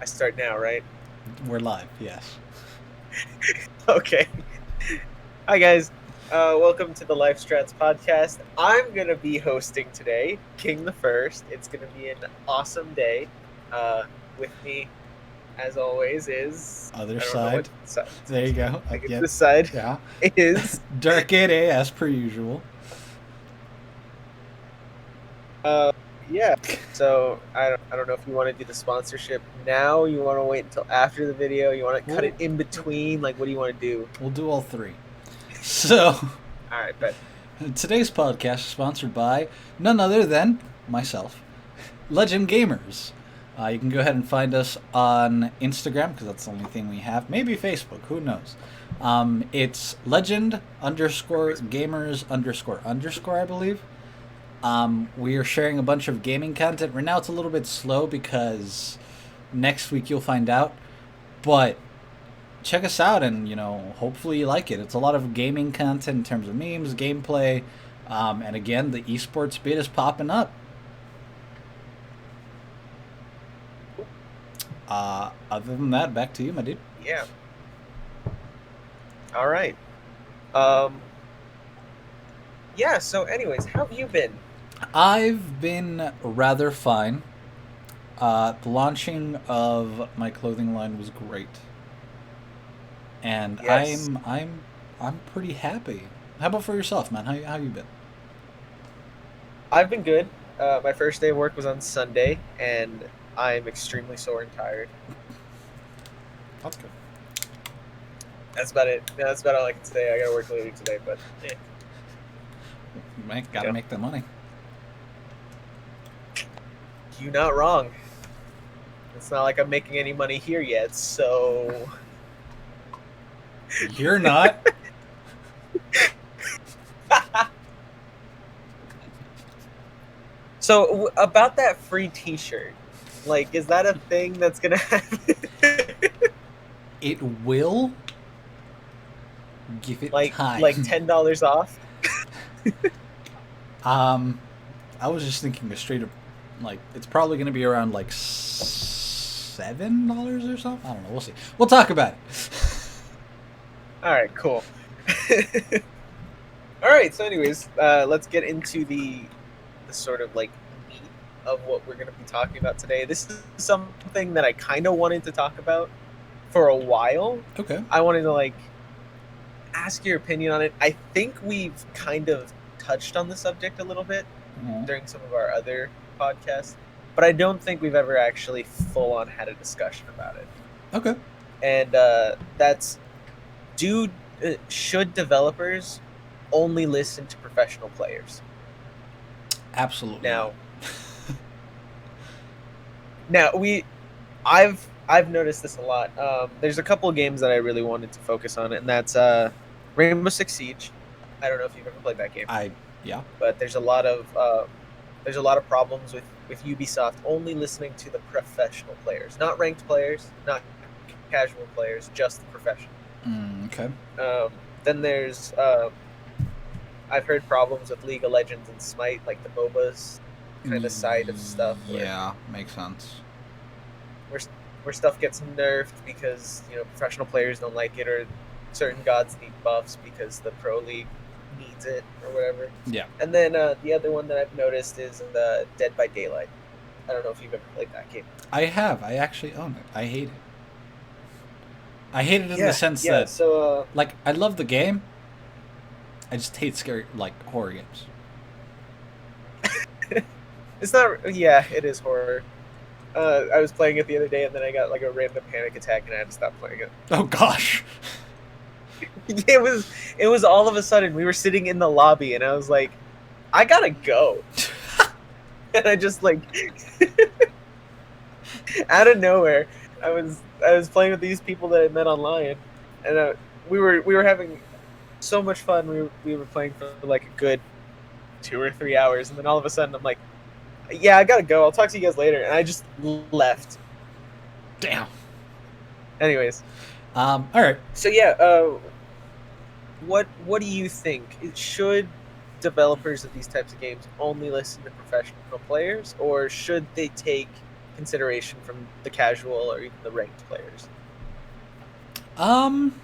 I start now, right? We're live, yes. Okay. Hi, guys. Welcome to the Life Strats podcast. I'm going to be hosting today, Kingthefirst. It's going to be an awesome day. With me, as always, is. Other I don't know what side. side. There you go. I guess Yep. this side Yeah. is. Dark8a as per usual. Uh, yeah. So I don't know if you want to do the sponsorship now. You want to wait until after the video. You want to cut We'll it in between. Like, what do you want to do? we'll do all three. So All right, but today's podcast is sponsored by none other than myself, Legend Gamers. You can go ahead and find us on Instagram because that's the only thing we have. Maybe Facebook. Who knows? It's legend underscore gamers underscore underscore, I believe. We are sharing a bunch of gaming content. Right now it's a little bit slow because next week you'll find out. But check us out and, hopefully you like it. It's a lot of gaming content in terms of memes, gameplay, and again, the esports bit is popping up. Other than that, back to you, my dude. yeah. All right. Um, yeah, so anyways, how have you been? I've been rather fine. The launching of my clothing line was great, and Yes. I'm pretty happy. How about for yourself, man? How you been? I've been good. My first day of work was on Sunday, and I'm extremely sore and tired. That's good. That's about it. Yeah, that's about all I can say. I gotta work later today, but you Gotta know, make the money. you're not wrong. It's not like I'm making any money here yet, so You're not. about that free T-shirt, like, is that a thing that's gonna happen? It will. Give it like time. $10 off? um, I was just thinking a straight up, like it's probably gonna be around like $7 or something. I don't know. We'll see. We'll talk about it. All right, cool. All right, so anyways, let's get into the sort of like meat of what we're going to be talking about today. This is something that I kind of wanted to talk about for a while. Okay. I wanted to like ask your opinion on it. I think we've kind of touched on the subject a little bit Mhm. during some of our other podcasts, but I don't think we've ever actually full on had a discussion about it. Okay. And that's do should developers only listen to professional players? Absolutely not. Now, now I've noticed this a lot. There's a couple of games that I really wanted to focus on, and that's Rainbow Six Siege. I don't know if you've ever played that game, I Yeah. but there's a lot of problems with Ubisoft only listening to the professional players, not ranked players, not casual players, just the professional. Okay. Then there's I've heard problems with League of Legends and Smite, like the MOBAs kind of side of stuff, Yeah, makes sense. where where stuff gets nerfed because professional players don't like it, or certain gods need buffs because the pro league needs it or whatever. Yeah. And then the other one that I've noticed is Dead by Daylight. I don't know if you've ever played that game. I have. I actually own it. I hate it. I hate it in the Yeah, sense yeah. that, So like, I love the game. I just hate scary, like, horror games. it's not. Yeah, it is horror. I was playing it the other day, and then I got like a random panic attack, and I had to stop playing it. Oh gosh. It was all of a sudden we were sitting in the lobby, and I was like, I gotta go, and I just like out of nowhere, I was playing with these people that I met online, and we were having so much fun. We were playing for like a good 2 or 3 hours, and then all of a sudden I'm like, yeah, I gotta go. I'll talk to you guys later, and I just left. Damn. Anyways, All right. so yeah, what do you think? Should developers of these types of games only listen to professional players, or should they take consideration from the casual or even the ranked players. Um.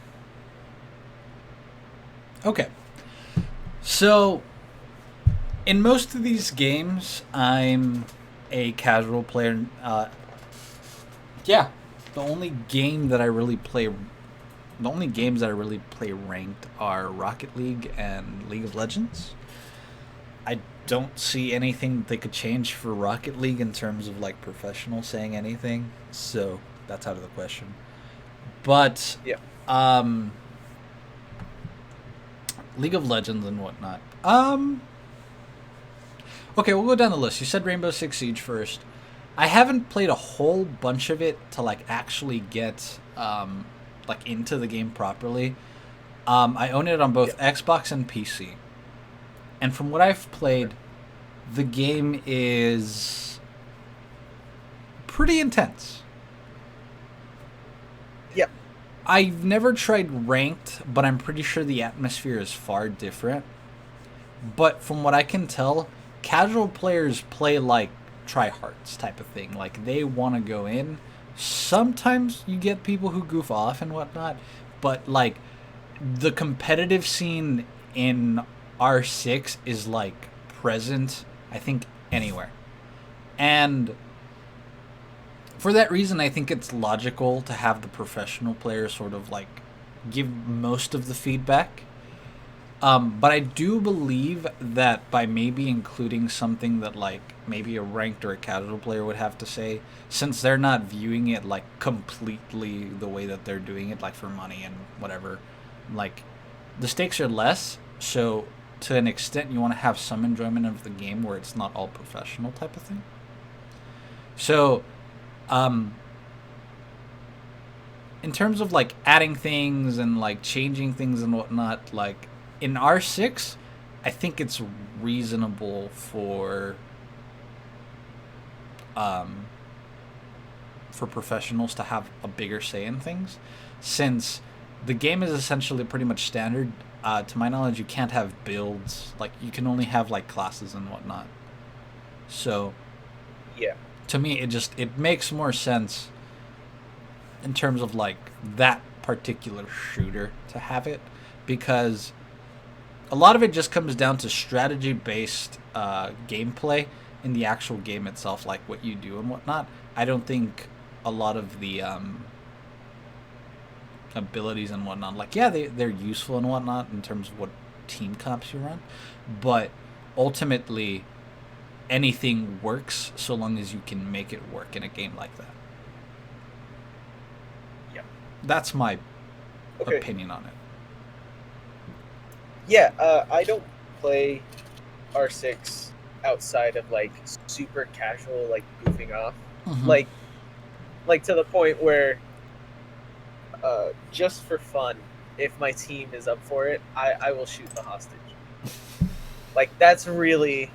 Okay. So, in most of these games, I'm a casual player. Yeah. The only game that I really play, the only games that I really play ranked are Rocket League and League of Legends. I don't see anything that they could change for Rocket League in terms of like professional saying anything. So that's out of the question. But Yeah. um, League of Legends and whatnot. Okay, we'll go down the list. You said Rainbow Six Siege first. I haven't played a whole bunch of it to like actually get like into the game properly. I own it on both Yeah. Xbox and PC, and from what I've played, the game is pretty intense. Yeah. I've never tried ranked, but I'm pretty sure the atmosphere is far different. But from what I can tell, casual players play like tryhards type of thing. Like they want to go in. Sometimes you get people who goof off and whatnot, but like the competitive scene in R6 is like present, I think, anywhere. And for that reason, I think it's logical to have the professional player sort of like give most of the feedback. But I do believe that by maybe including something that like maybe a ranked or a casual player would have to say, since they're not viewing it like completely the way that they're doing it, like for money and whatever, like the stakes are less. So to an extent, you want to have some enjoyment of the game where it's not all professional type of thing. So, um, in terms of like adding things and like changing things and whatnot, like in R6, I think it's reasonable um, for professionals to have a bigger say in things, since the game is essentially pretty much standard. To my knowledge, you can't have builds. Like you can only have like classes and whatnot. So Yeah. to me, it makes more sense in terms of like that particular shooter to have it, because a lot of it just comes down to strategy based gameplay in the actual game itself, like what you do and whatnot. I don't think a lot of the abilities and whatnot, like yeah, they're useful and whatnot in terms of what team comps you run, but ultimately anything works so long as you can make it work in a game like that. Yeah. That's my Okay. opinion on it. Yeah. I don't play R6 outside of like super casual, like goofing off, Mm-hmm. like to the point where just for fun, if my team is up for it, I will shoot the hostage. Like that's really.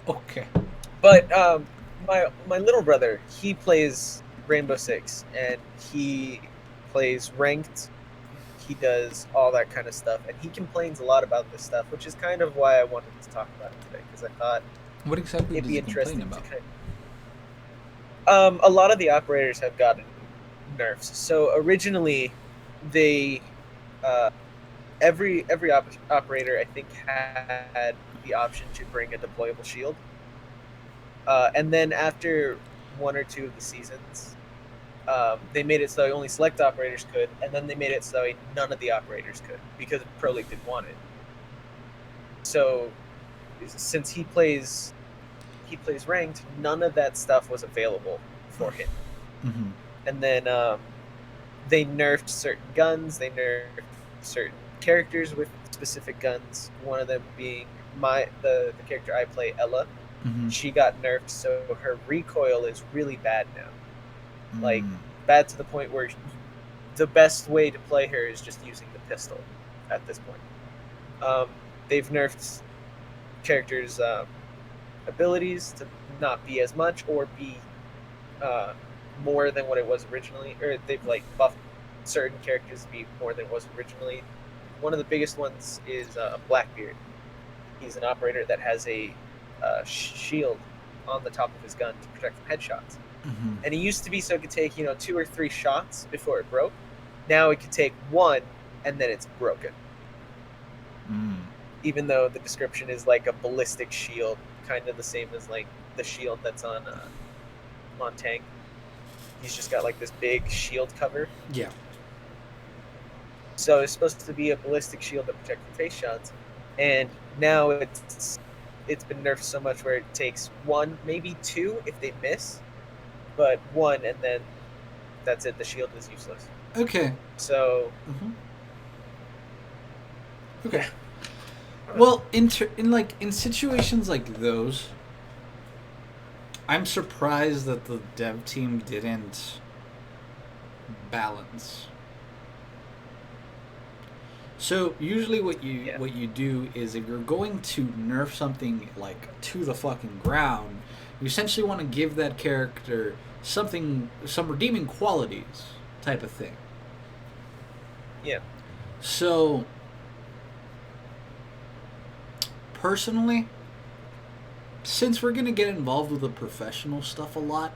Okay. But my little brother, he plays Rainbow Six, and he plays ranked. He does all that kind of stuff, and he complains a lot about this stuff, which is kind of why I wanted to talk about it today, because I thought What exactly it'd does be he complain interesting to about? kind a lot of the operators have gotten nerfs. So originally, they uh, every operator I think had the option to bring a deployable shield, and then after one or two of the seasons, they made it so only select operators could, and then they made it so none of the operators could because Pro League didn't want it. So since he plays ranked, none of that stuff was available for him. Mm-hmm. And then they nerfed certain guns, they nerfed certain characters with specific guns. One of them being the character I play, Ella. Mm-hmm. She got nerfed, so her recoil is really bad now. Like Mm. bad to the point where the best way to play her is just using the pistol at this point. They've nerfed characters' abilities to not be as much or be uh, more than what it was originally, or they've like buffed certain characters to be more than it was originally. One of the biggest ones is Blackbeard. He's an operator that has a shield on the top of his gun to protect from headshots. Mm-hmm. And it used to be so it could take 2 or 3 shots before it broke. Now it could take one and then it's broken. Mm. Even though the description is like a ballistic shield, kind of the same as like the shield that's on Montang. He's just got like this big shield cover. Yeah. So it's supposed to be a ballistic shield that protects from face shots, and now it's been nerfed so much where it takes one, maybe two if they miss, but one and then that's it. The shield is useless. Okay. So. Mm-hmm. Okay. Yeah. Well, in situations like those, I'm surprised that the dev team didn't balance. So usually what you do is, if you're going to nerf something like to the fucking ground, you essentially want to give that character some redeeming qualities type of thing. Yeah. So personally, since we're going to get involved with the professional stuff a lot,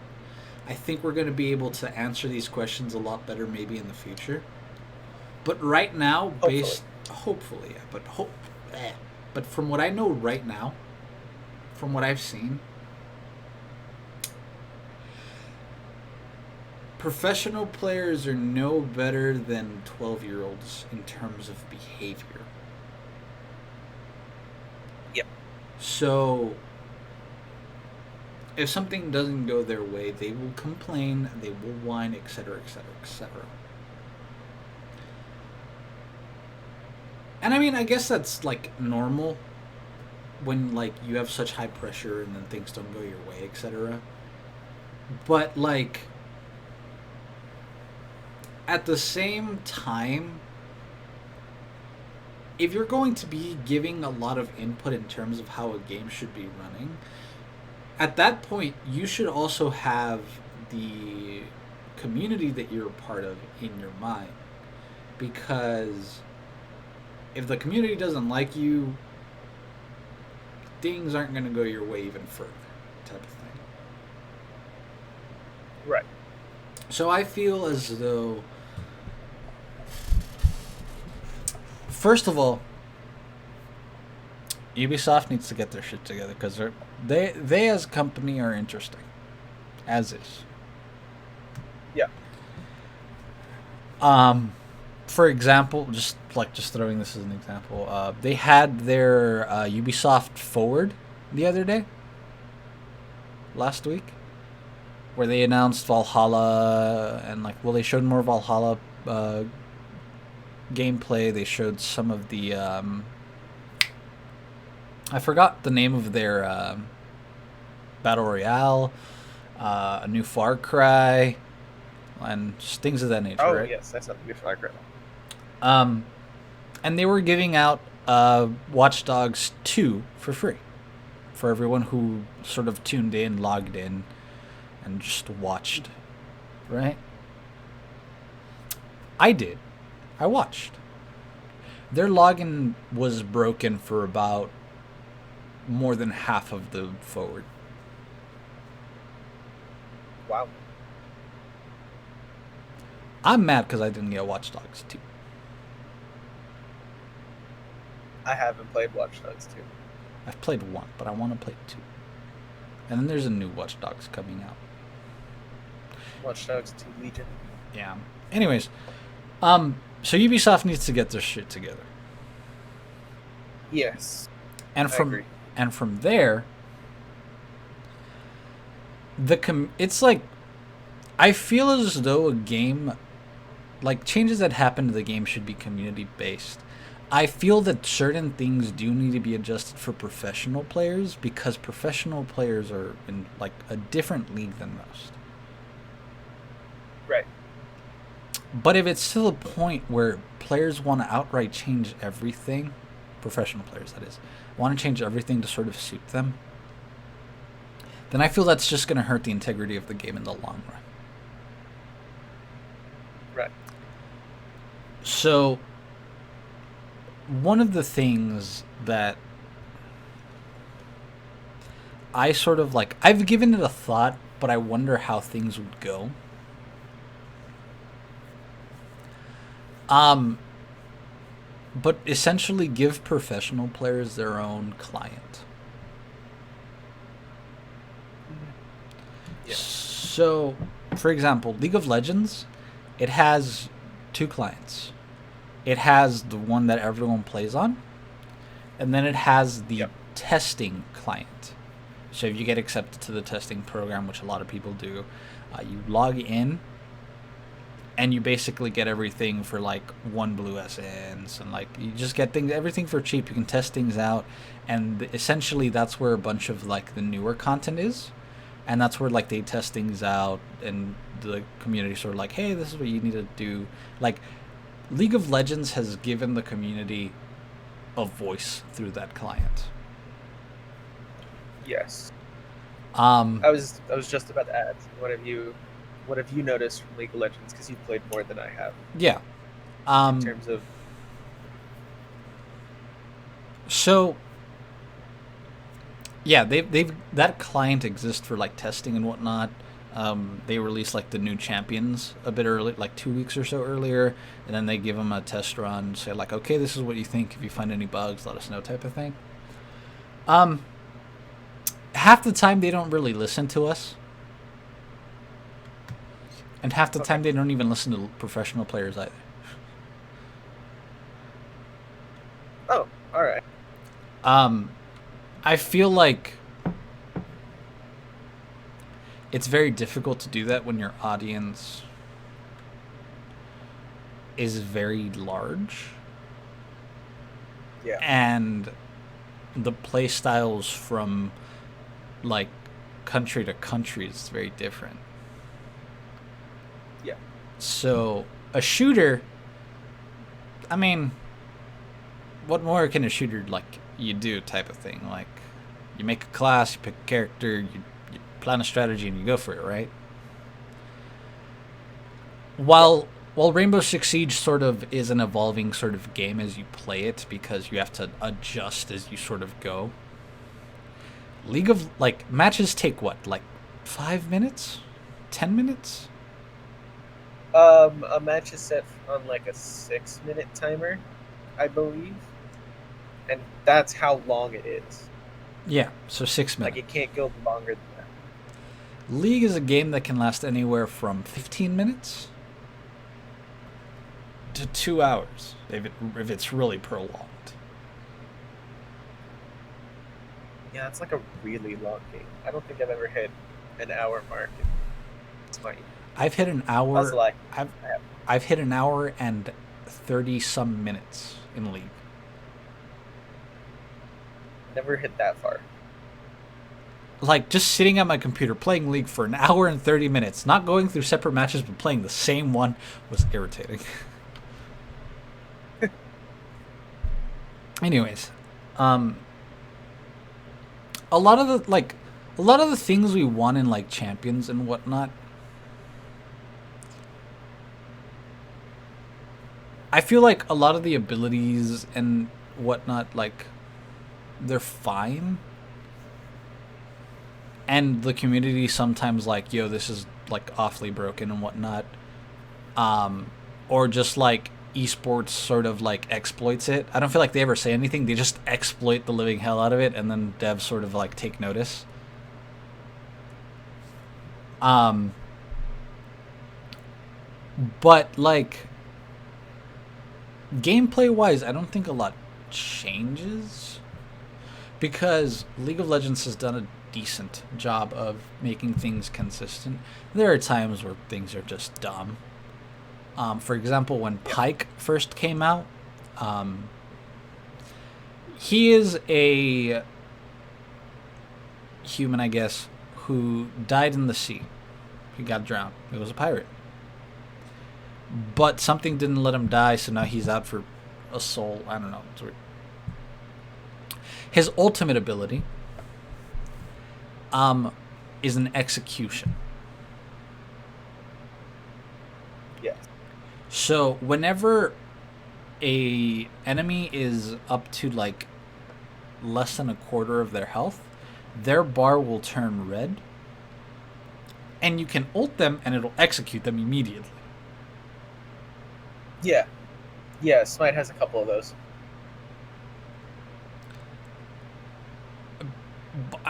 I think we're going to be able to answer these questions a lot better maybe in the future. But right now, hopefully, yeah, but from what I know right now, from what I've seen, professional players are no better than 12-year-olds in terms of behavior. Yep. So if something doesn't go their way, they will complain, they will whine, etc., etc., etc. And I mean, I guess that's like normal when like you have such high pressure and then things don't go your way, etc. But like at the same time, if you're going to be giving a lot of input in terms of how a game should be running, at that point you should also have the community that you're a part of in your mind. Because if the community doesn't like you, things aren't going to go your way even further, type of thing. Right. So I feel as though, first of all, Ubisoft needs to get their shit together, because they as a company are interesting, as is. Yeah. For example, just throwing this as an example, they had their Ubisoft Forward the other day, last week, where they announced Valhalla, and they showed more Valhalla gameplay. They showed some of the I forgot the name of their Battle Royale, a new Far Cry, and just things of that nature. Oh, right? yes, that's a new Far Cry. And they were giving out Watch Dogs 2 for free for everyone who sort of tuned in, logged in, and just watched, right? I did. I watched. Their login was broken for about more than half of the forward. Wow. I'm mad because I didn't get Watch Dogs 2. I haven't played Watch Dogs 2. I've played 1, but I want to play 2. And then there's a new Watch Dogs coming out. Watch Dogs 2 Legion. Yeah. Anyways, so Ubisoft needs to get their shit together. Yes. And from there, it's like, I feel as though a game, like changes that happen to the game, should be community based. I feel that certain things do need to be adjusted for professional players, because professional players are in like a different league than most. Right. But if it's to the point where players want to outright change everything, professional players that is, want to change everything to sort of suit them, then I feel that's just going to hurt the integrity of the game in the long run. Right. So one of the things that I sort of like, I've given it a thought, but I wonder how things would go. Um, but essentially give professional players their own client. Yeah. So, for example, League of Legends, it has two clients. It has the one that everyone plays on, and then it has the Yep. testing client. So if you get accepted to the testing program, which a lot of people do, you log in, and you basically get everything for like one blue essence, and like you just get things, everything for cheap. You can test things out, and essentially that's where a bunch of like the newer content is, and that's where like they test things out, and the community sort of like, hey, this is what you need to do. Like League of Legends has given the community a voice through that client. Yes. Um, I was just about to ask. What have you noticed from League of Legends? Because you've played more than I have yeah. in Um, terms of. so yeah, they've that client exists for like testing and whatnot. They released like the new champions a bit early, like 2 weeks or so earlier, and then they give them a test run, say like, okay, this is what you think. If you find any bugs, let us know, type of thing. Um, Half the time they don't really listen to us, and half the Okay. time they don't even listen to professional players either. Oh, all right. Um, I feel like it's very difficult to do that when your audience is very large Yeah. and the play styles from like country to country is very different. Yeah. So a shooter, I mean, what more can a shooter like you do type of thing? Like you make a class, you pick a character, you plan a strategy, and you go for it, right? Yep. While Rainbow Six Siege sort of is an evolving sort of game as you play it because you have to adjust as you sort of go. League of like matches take what, like 5 minutes, 10 minutes? A match is set on like a 6-minute timer, I believe, and that's how long it is. Yeah, so six Like minutes. it can't go longer than that. League is a game that can last anywhere from 15 minutes to 2 hours if it's really prolonged. Yeah, it's like a really long game. I don't think I've ever hit an hour mark. It's my I've hit an That's a hour. lie. I've I have I've hit an hour and 30 some minutes in League. never hit that far. Like just sitting at my computer playing League for an hour and 30 minutes, not going through separate matches but playing the same one was irritating. Anyways, um a lot of the things we want in like champions and whatnot, I feel like a lot of the abilities and whatnot, like they're fine, and the community sometimes like, yo, this is like awfully broken and whatnot, um, or just like esports sort of like exploits it. I don't feel like they ever say anything; they just exploit the living hell out of it, and then devs sort of like take notice. Um, but like gameplay wise, I don't think a lot changes because League of Legends has done a decent job of making things consistent. There are times where things are just dumb. For example, when Yeah. Pike first came out, um, he is a human, I guess, who died in the sea. He got drowned. He was a pirate. But something didn't let him die, so now he's out for a soul. I don't know. It's weird. His ultimate ability um, is an execution. Yes. So whenever a enemy is up to like less than a quarter of their health, their bar will turn red, and you can ult them, and it'll execute them immediately. Yeah. Yeah, Smite has a couple of those.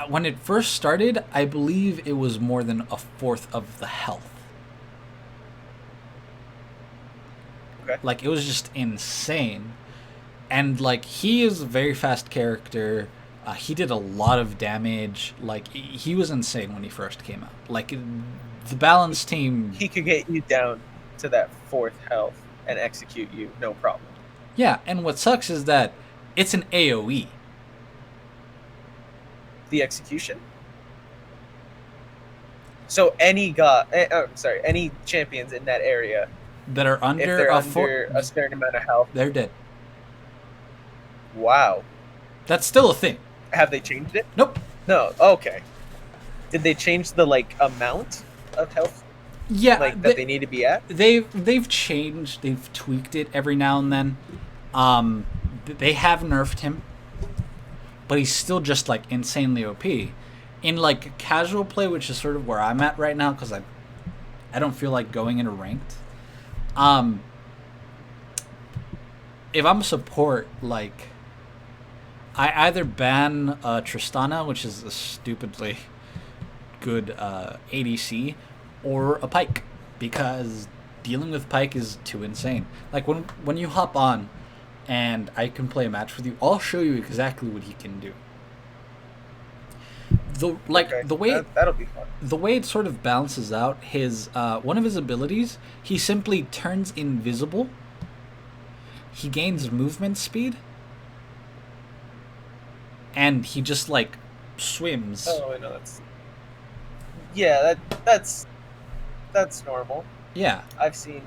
When it first started, I believe it was more than a fourth of the health. Okay. Like, it was just insane. And, like, he is a very fast character. He did a lot of damage. Like, he was insane when he first came out. Like, the balance team... He could get you down to that 4th health and execute you, no problem. Yeah, and what sucks is that it's an AoE. The execution. So any any champions in that area That are if under they're a under a certain amount of health, they're dead. wow. That's still a thing. Have they changed it? Nope. No. Okay. Did they change the like amount of health Yeah, like that they need to be at? They've changed, they've tweaked it every now and then. They have nerfed him, but he's still just like insanely OP. In like casual play, which is sort of where I'm at right now, because I don't feel like going into ranked. If I'm a support, like I either ban Tristana, which is a stupidly good ADC, or a Pyke, because dealing with Pyke is too insane. Like when you hop on and I can play a match with you, I'll show you exactly what he can do. The way that'll be fun. The way it sort of balances out his one of his abilities, he simply turns invisible. He gains movement speed, and he just like swims. Oh, I know that's normal. Yeah. I've seen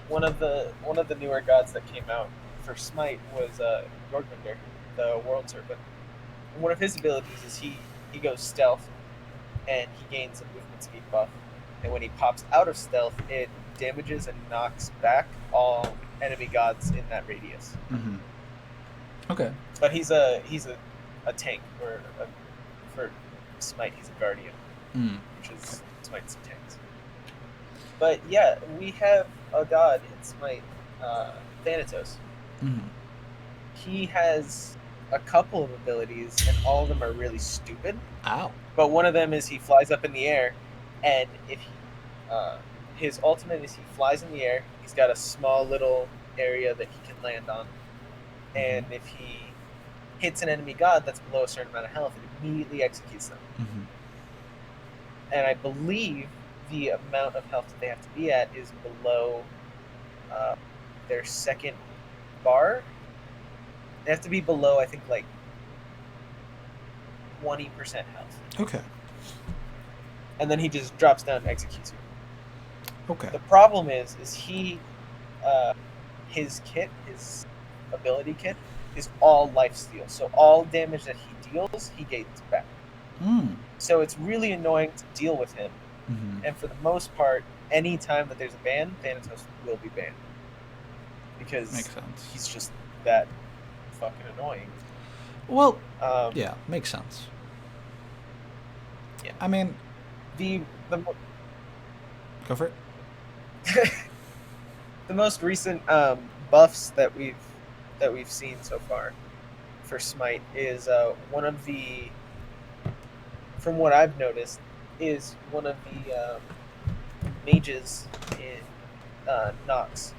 one of the newer gods that came out for Smite was Jorgmunder, the World Serpent. And one of his abilities is he goes stealth, and he gains a movement speed buff. And when he pops out of stealth, it damages and knocks back all enemy gods in that radius. Mm-hmm. Okay. But he's a tank, or for Smite he's a guardian, which is Smite's tanks. But yeah, we have a god in Smite, Thanatos. Mm-hmm. He has a couple of abilities, and all of them are really stupid. Ow. But one of them is he flies up in the air, and if he, his ultimate is he flies in the air. He's got a small little area that he can land on, and if he hits an enemy god that's below a certain amount of health, it immediately executes them. Mm-hmm. And I believe the amount of health that they have to be at is below their second bar. They have to be below, I think, like 20% health. Okay. And then he just drops down and executes you. Okay. The problem is he, his kit, his ability kit, is all lifesteal. So all damage that he deals, he gains back. So it's really annoying to deal with him. Mm-hmm. And for the most part, any time that there's a ban, Thanatos will be banned. Because makes sense. He's just that fucking annoying. Well, yeah, makes sense. Yeah. I mean, the go for it. The most recent buffs that we've seen so far for Smite is one of the, from what I've noticed, is one of the mages in Nox.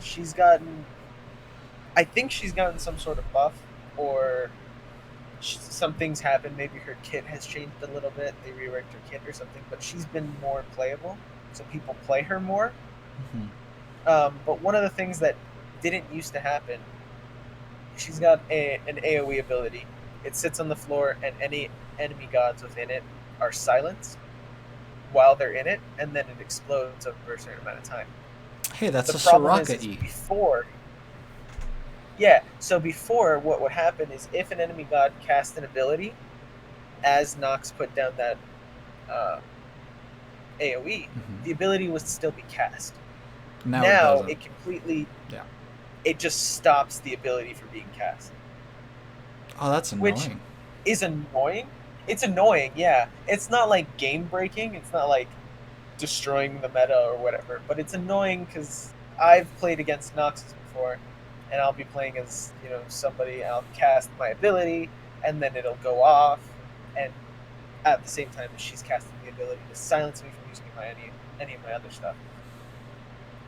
I think she's gotten some sort of buff, or some things happened. Maybe her kit has changed a little bit. They reworked her kit or something, but she's been more playable, so people play her more. Mm-hmm. But one of the things that didn't used to happen, she's got an AoE ability. It sits on the floor, and any enemy gods within it are silenced while they're in it, and then it explodes over a certain amount of time. Hey, that's the a problem Soraka is E. Before, yeah, so before, what would happen is if an enemy god cast an ability, as Nox put down that AoE, the ability would still be cast. Now it completely, it just stops the ability from being cast. Oh, that's annoying. Which is annoying, It's annoying, yeah. It's not like game breaking. It's not like destroying the meta or whatever. But it's annoying because I've played against Noxus before, and I'll be playing as somebody. I'll cast my ability, and then it'll go off, and at the same time as she's casting the ability to silence me from using any of my other stuff,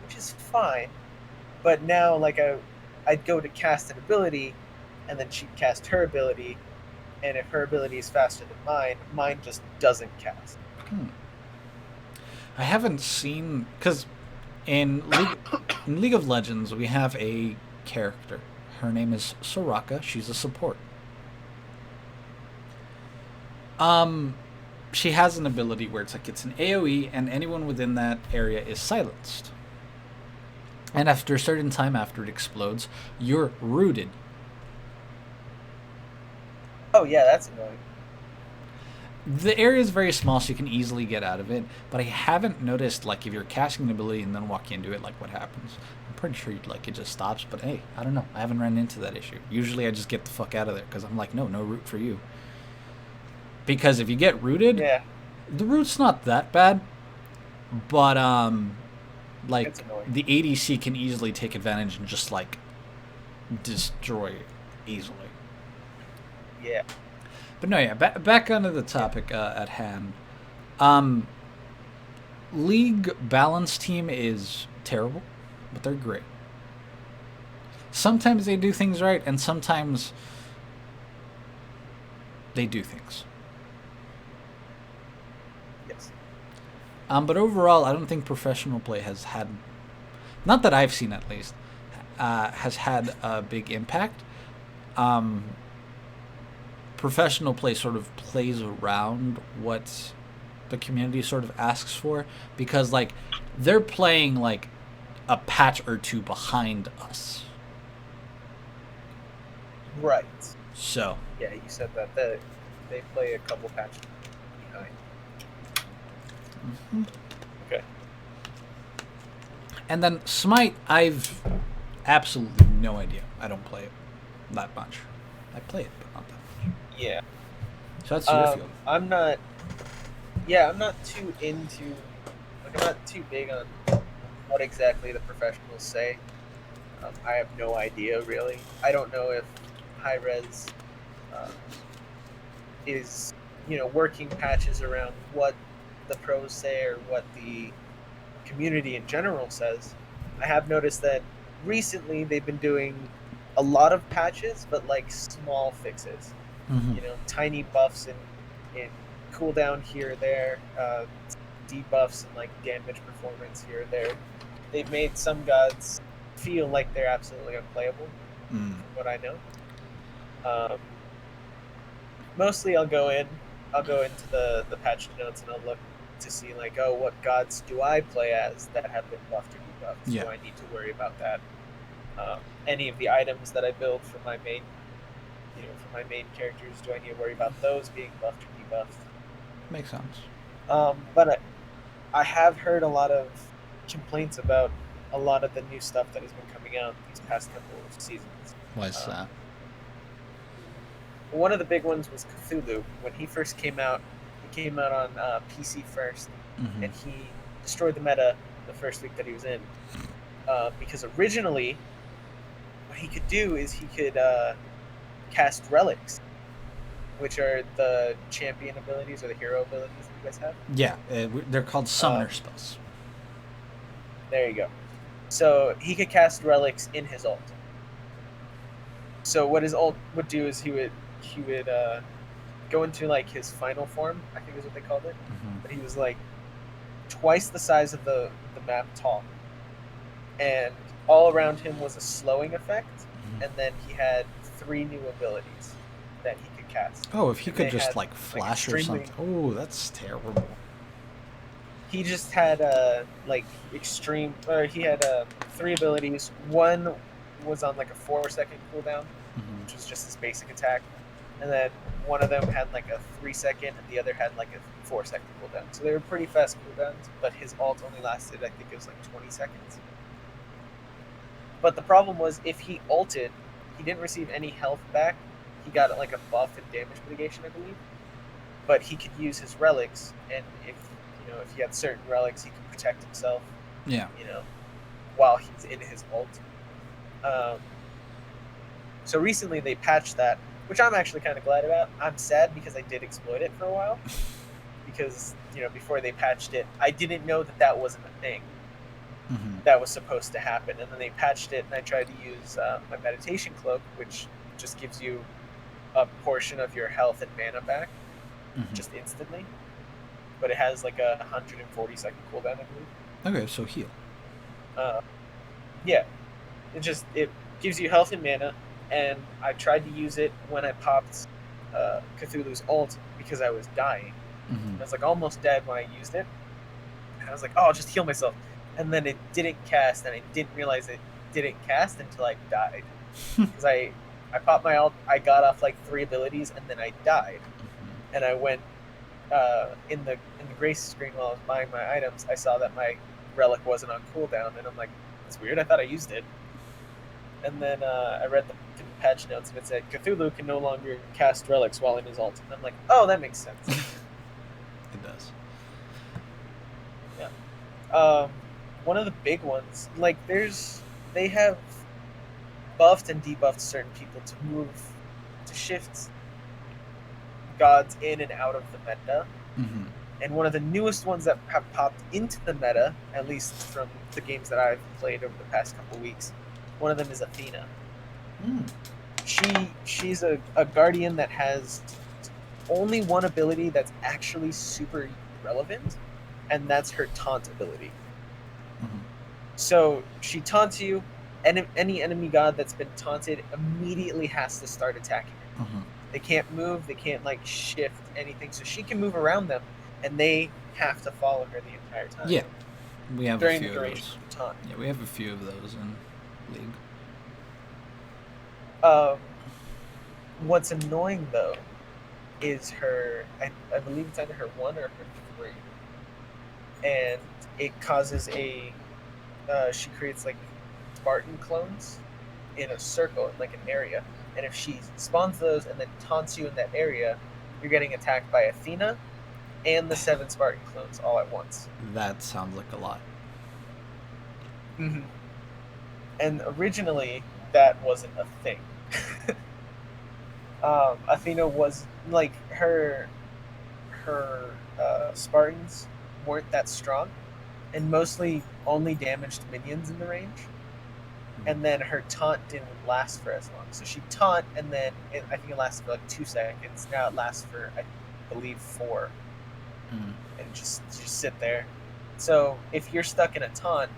which is fine. But now, like I'd go to cast an ability, and then she'd cast her ability, and if her ability is faster than mine just doesn't cast. I haven't seen because in League of Legends we have a character. Her name is Soraka. She's a support. She has an ability where it's an AoE, and anyone within that area is silenced. And after a certain time, after it explodes, you're rooted. Oh yeah, that's annoying. The area is very small, so you can easily get out of it. But I haven't noticed, like, if you're casting an ability and then walk into it, like, what happens. I'm pretty sure it just stops. But hey, I don't know. I haven't run into that issue. Usually, I just get the fuck out of there because I'm like, no root for you. Because if you get rooted, Yeah, the root's not that bad. But like it's annoying. the ADC can easily take advantage and just like destroy it easily. Yeah. But no, yeah. Back onto the topic at hand. League balance team is terrible, but they're great. Sometimes they do things right, and sometimes they do things. Yes. But overall, I don't think professional play has had, not that I've seen at least, has had a big impact. Professional play sort of plays around what the community sort of asks for, because like they're playing like a patch or two behind us. Right. So Yeah, you said that they play a couple patches behind. Okay. And then Smite, I've absolutely no idea. I don't play it that much. I play it, but not that much. Yeah. So that's your field. I'm not. Yeah, I'm not too into. Like, I'm not too big on what exactly the professionals say. I have no idea really. I don't know if high res is working patches around what the pros say or what the community in general says. I have noticed that recently they've been doing a lot of patches, but like small fixes. Tiny buffs in cooldown here or there, debuffs and like damage performance here or there. They've made some gods feel like they're absolutely unplayable, from what I know. Mostly I'll go into the patch notes and I'll look to see like, oh, what gods do I play as that have been buffed or debuffed? Yeah. Do I need to worry about that? Any of the items that I build for my main characters, do I need to worry about those being buffed or debuffed? Makes sense. But I have heard a lot of complaints about a lot of the new stuff that has been coming out these past couple of seasons. Why is that? One of the big ones was Cthulhu. When he first came out, he came out on PC first, and he destroyed the meta the first week that he was in. Because originally, what he could do is he could cast relics, which are the champion abilities or the hero abilities that you guys have. Yeah, they're called summoner spells. There you go. So he could cast relics in his ult. So what his ult would do is he would go into like his final form, I think is what they called it. But he was like twice the size of the map tall, and all around him was a slowing effect, and then he had 3 new abilities that he could cast. Oh, if he could just had, like flash or something. Oh, that's terrible. He just had extreme, or he had 3 abilities. One was on like a 4-second cooldown, which was just his basic attack, and then one of them had like a 3-second, and the other had like a 4-second cooldown. So they were pretty fast cooldowns, but his ult only lasted, I think it was like 20 seconds. But the problem was, if he ulted, he didn't receive any health back. He got like a buff and damage mitigation, I believe. but he could use his relics, and if he had certain relics, he could protect himself. Yeah. You know, while he's in his ult. Um, so recently they patched that, which I'm actually kind of glad about. I'm sad because I did exploit it for a while. Because before they patched it, I didn't know that wasn't a thing that was supposed to happen, and then they patched it, and I tried to use my meditation cloak, which just gives you a portion of your health and mana back just instantly, but it has like a 140-second cooldown, I believe. Okay, so heal. Yeah, it gives you health and mana, and I tried to use it when I popped Cthulhu's ult because I was dying. I was like almost dead when I used it, and I was like, oh, I'll just heal myself, and then it didn't cast, and I didn't realize it didn't cast until I died because I popped my ult, I got off like 3 abilities, and then I died, and I went in the grace screen while I was buying my items. I saw that my relic wasn't on cooldown, and I'm like, that's weird. I thought I used it. And then I read the patch notes, and it said Cthulhu can no longer cast relics while in his ult. And I'm like, oh, that makes sense. It does. Yeah. One of the big ones, like they have buffed and debuffed certain people to shift gods in and out of the meta. And one of the newest ones that have popped into the meta, at least from the games that I've played over the past couple weeks, one of them is Athena. She's a guardian that has only one ability that's actually super relevant, and that's her taunt ability. So she taunts you, and any enemy god that's been taunted immediately has to start attacking her. They can't move, they can't like shift anything, so she can move around them, and they have to follow her the entire time. Yeah, we have during a few the duration of those. of the taunt. Yeah, we have a few of those in League. What's annoying though is her. I believe it's either her 1 or her 3, and it causes she creates like Spartan clones in a circle, in like an area, and if she spawns those and then taunts you in that area, you're getting attacked by Athena and the 7 Spartan clones all at once. That sounds like a lot. And originally that wasn't a thing. Athena was like her Spartans weren't that strong, and mostly only damaged minions in the range. And then her taunt didn't last for as long. So she taunt, and then I think it lasted for like 2 seconds. Now it lasts for, I believe, 4. And just sit there. So if you're stuck in a taunt,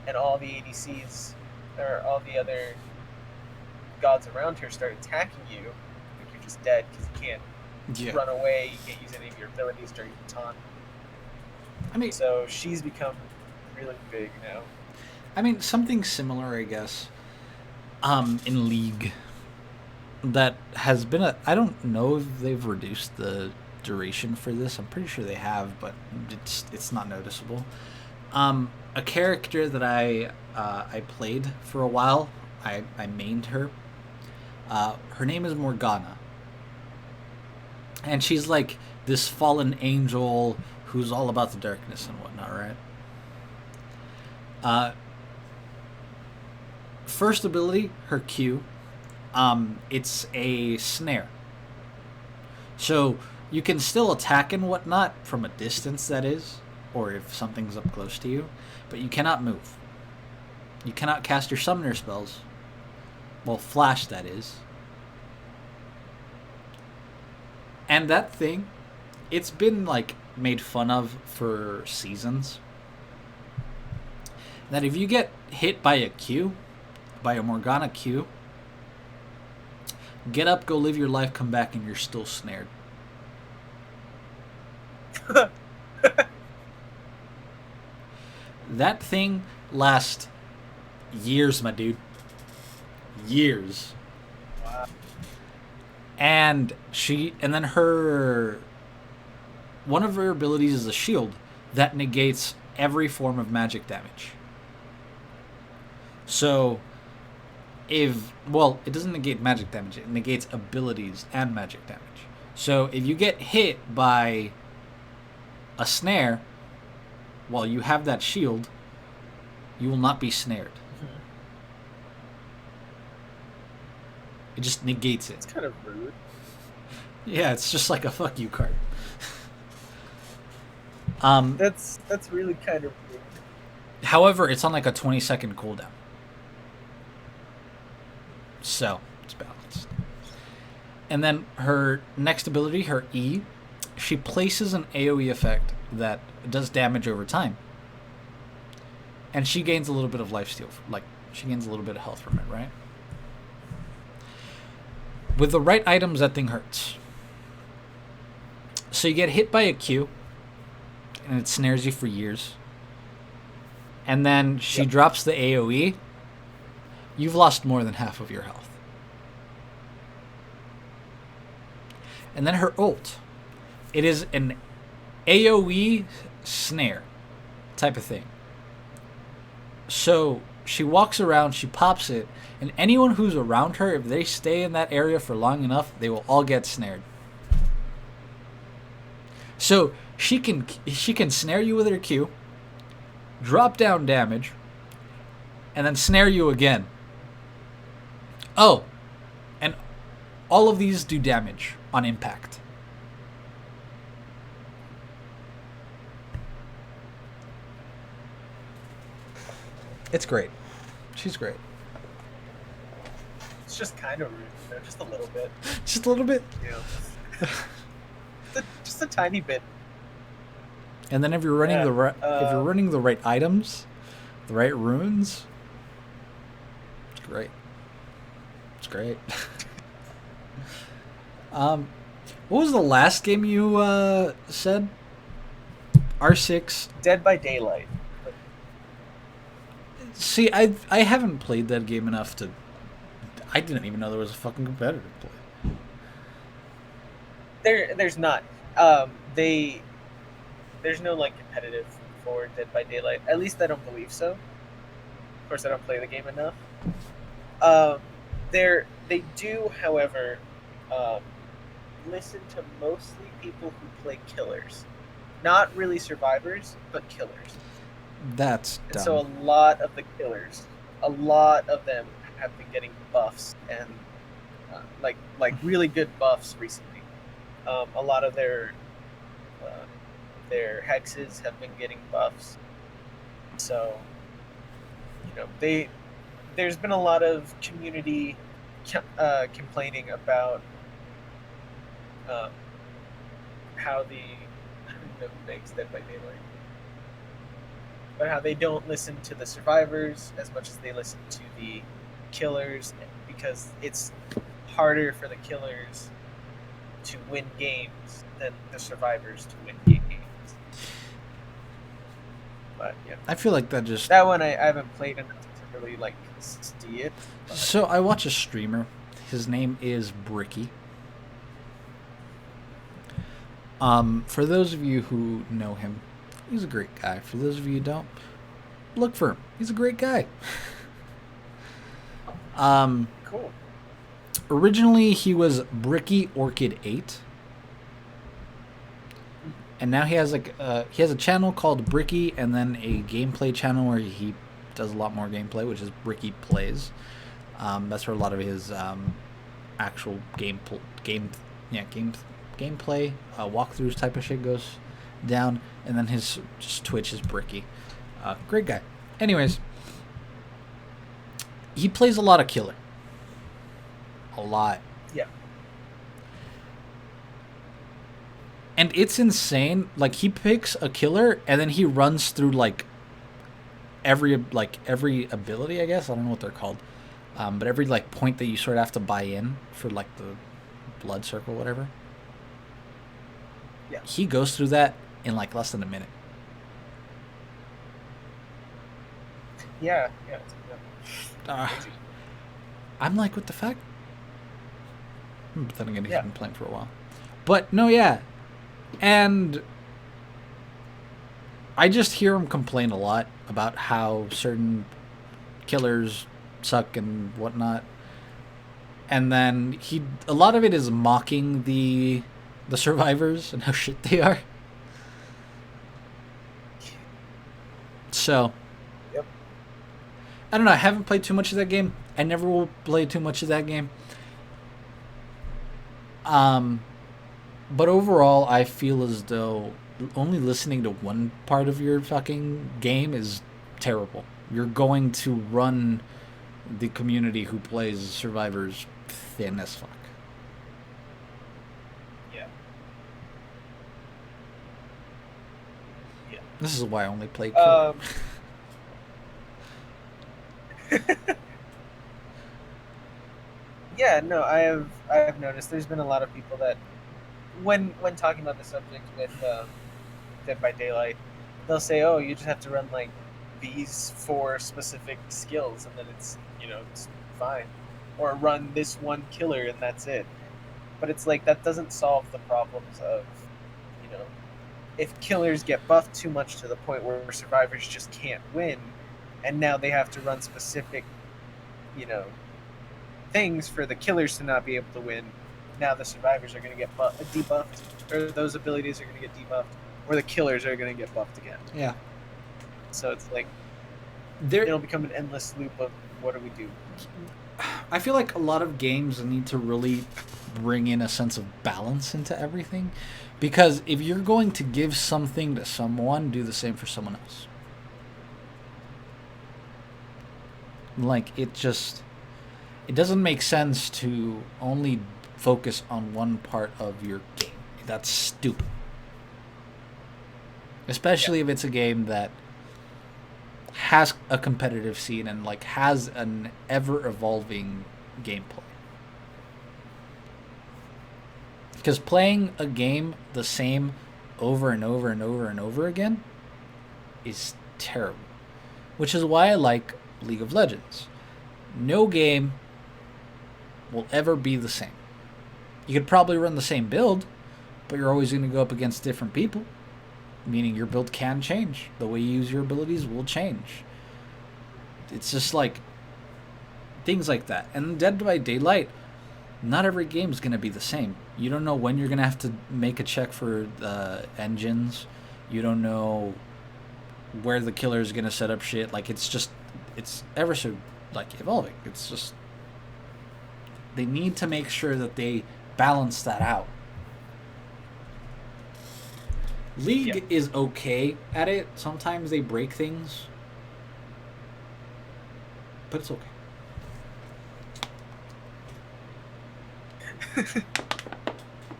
and all the ADCs or all the other gods around her start attacking you, you're just dead because you can't run away. You can't use any of your abilities during the taunt. I mean, so she's become really big now. I mean, something similar, I guess, in League that has been I don't know if they've reduced the duration for this. I'm pretty sure they have, but it's not noticeable. A character that I played for a while, I mained her. Her name is Morgana. And she's like this fallen angel who's all about the darkness and whatnot, right? First ability, her Q, it's a snare. So you can still attack and whatnot from a distance, that is, or if something's up close to you, but you cannot move. You cannot cast your summoner spells. Well, flash, that is. And that thing, it's been like made fun of for seasons. That if you get hit by a Q, by a Morgana Q, get up, go live your life, come back, and you're still snared. That thing lasts years, my dude. Years. Wow. And then one of her abilities is a shield that negates every form of magic damage. So it doesn't negate magic damage, it negates abilities and magic damage. So if you get hit by a snare while you have that shield, you will not be snared. Mhm. It just negates It's it. kind of rude. Yeah, it's just like a fuck you card. Um, That's really kind of rude. However, it's on like a 20-second cooldown. So, it's balanced. And then her next ability, her E, she places an AoE effect that does damage over time. And she gains a little bit of lifesteal. Like, she gains a little bit of health from it, right? With the right items, that thing hurts. So you get hit by a Q, and it snares you for years. And then she Yep. drops the AoE. You've lost more than half of your health. And then her ult. It is an AoE snare type of thing. So she walks around, she pops it, and anyone who's around her, if they stay in that area for long enough, they will all get snared. So she can snare you with her Q, drop down damage, and then snare you again. Oh, and all of these do damage on impact. It's great. She's great. It's just kind of rude, you know, just a little bit. Just a little bit. You know, just a tiny bit. And then if you're running if you're running the right items, the right runes, it's great. It's great. What was the last game you said? R6. Dead by Daylight. See, I haven't played that game enough to. I didn't even know there was a fucking competitor to play. There's not. There's no like competitive for Dead by Daylight. At least I don't believe so. Of course, I don't play the game enough. They do, however, listen to mostly people who play killers, not really survivors, but killers. That's And dumb. so a lot of the killers, a lot of them have been getting buffs and like really good buffs recently. A lot of their hexes have been getting buffs. So, you know, there's been a lot of community complaining about how the I don't even know who makes Dead by Daylight, but how they don't listen to the survivors as much as they listen to the killers, because it's harder for the killers to win games than the survivors to win games. But yeah, I feel like that just. that one I haven't played enough to really like see it. But So I watch a streamer. His name is Bricky. For those of you who know him, he's a great guy. For those of you who don't, look for him. He's a great guy. cool. Originally, he was Bricky Orchid 8. And now he has a channel called Bricky, and then a gameplay channel where he does a lot more gameplay, which is Bricky Plays. That's where a lot of his actual gameplay walkthroughs type of shit goes down, and then his just Twitch is Bricky. Great guy. Anyways, he plays a lot of killer. A lot. Yeah. And it's insane. Like, he picks a killer and then he runs through every ability, I guess. I don't know what they're called. But every point that you sort of have to buy in for the blood circle, whatever. Yeah. He goes through that in less than a minute. Yeah. I'm like, what the fuck? But then again, he's Yeah. been playing for a while. But no, yeah. And I just hear him complain a lot about how certain killers suck and whatnot. And then a lot of it is mocking the the survivors and how shit they are. So, Yep. I don't know. I haven't played too much of that game. I never will play too much of that game. But overall, I feel as though only listening to one part of your fucking game is terrible. You're going to run the community who plays survivors thin as fuck. Yeah. Yeah. This is why I only play killer. Yeah, no, I have noticed there's been a lot of people that when talking about the subject with Dead by Daylight, they'll say, "Oh, you just have to run like these 4 specific skills, and then it's fine," or run this one killer and that's it. But it's like that doesn't solve the problems of, you know, if killers get buffed too much to the point where survivors just can't win, and now they have to run specific, you know, things for the killers to not be able to win. Now the survivors are going to get debuffed, or those abilities are going to get debuffed, or the killers are going to get buffed again. Yeah. So it's like There, it'll become an endless loop of what do we do? I feel like a lot of games need to really bring in a sense of balance into everything. Because if you're going to give something to someone, do the same for someone else. Like, it doesn't make sense to only focus on one part of your game. That's stupid. Especially if it's a game that has a competitive scene and like has an ever evolving gameplay. Because playing a game the same over and over and over and over again is terrible. Which is why I like League of Legends. No game will ever be the same. You could probably run the same build, but you're always going to go up against different people. Meaning your build can change. The way you use your abilities will change. It's just like things like that. And Dead by Daylight, not every game is going to be the same. You don't know when you're going to have to make a check for the engines. You don't know where the killer is going to set up shit. Like, it's ever so, like, evolving. It's just, they need to make sure that they balance that out. League is okay at it. Sometimes they break things. But it's okay.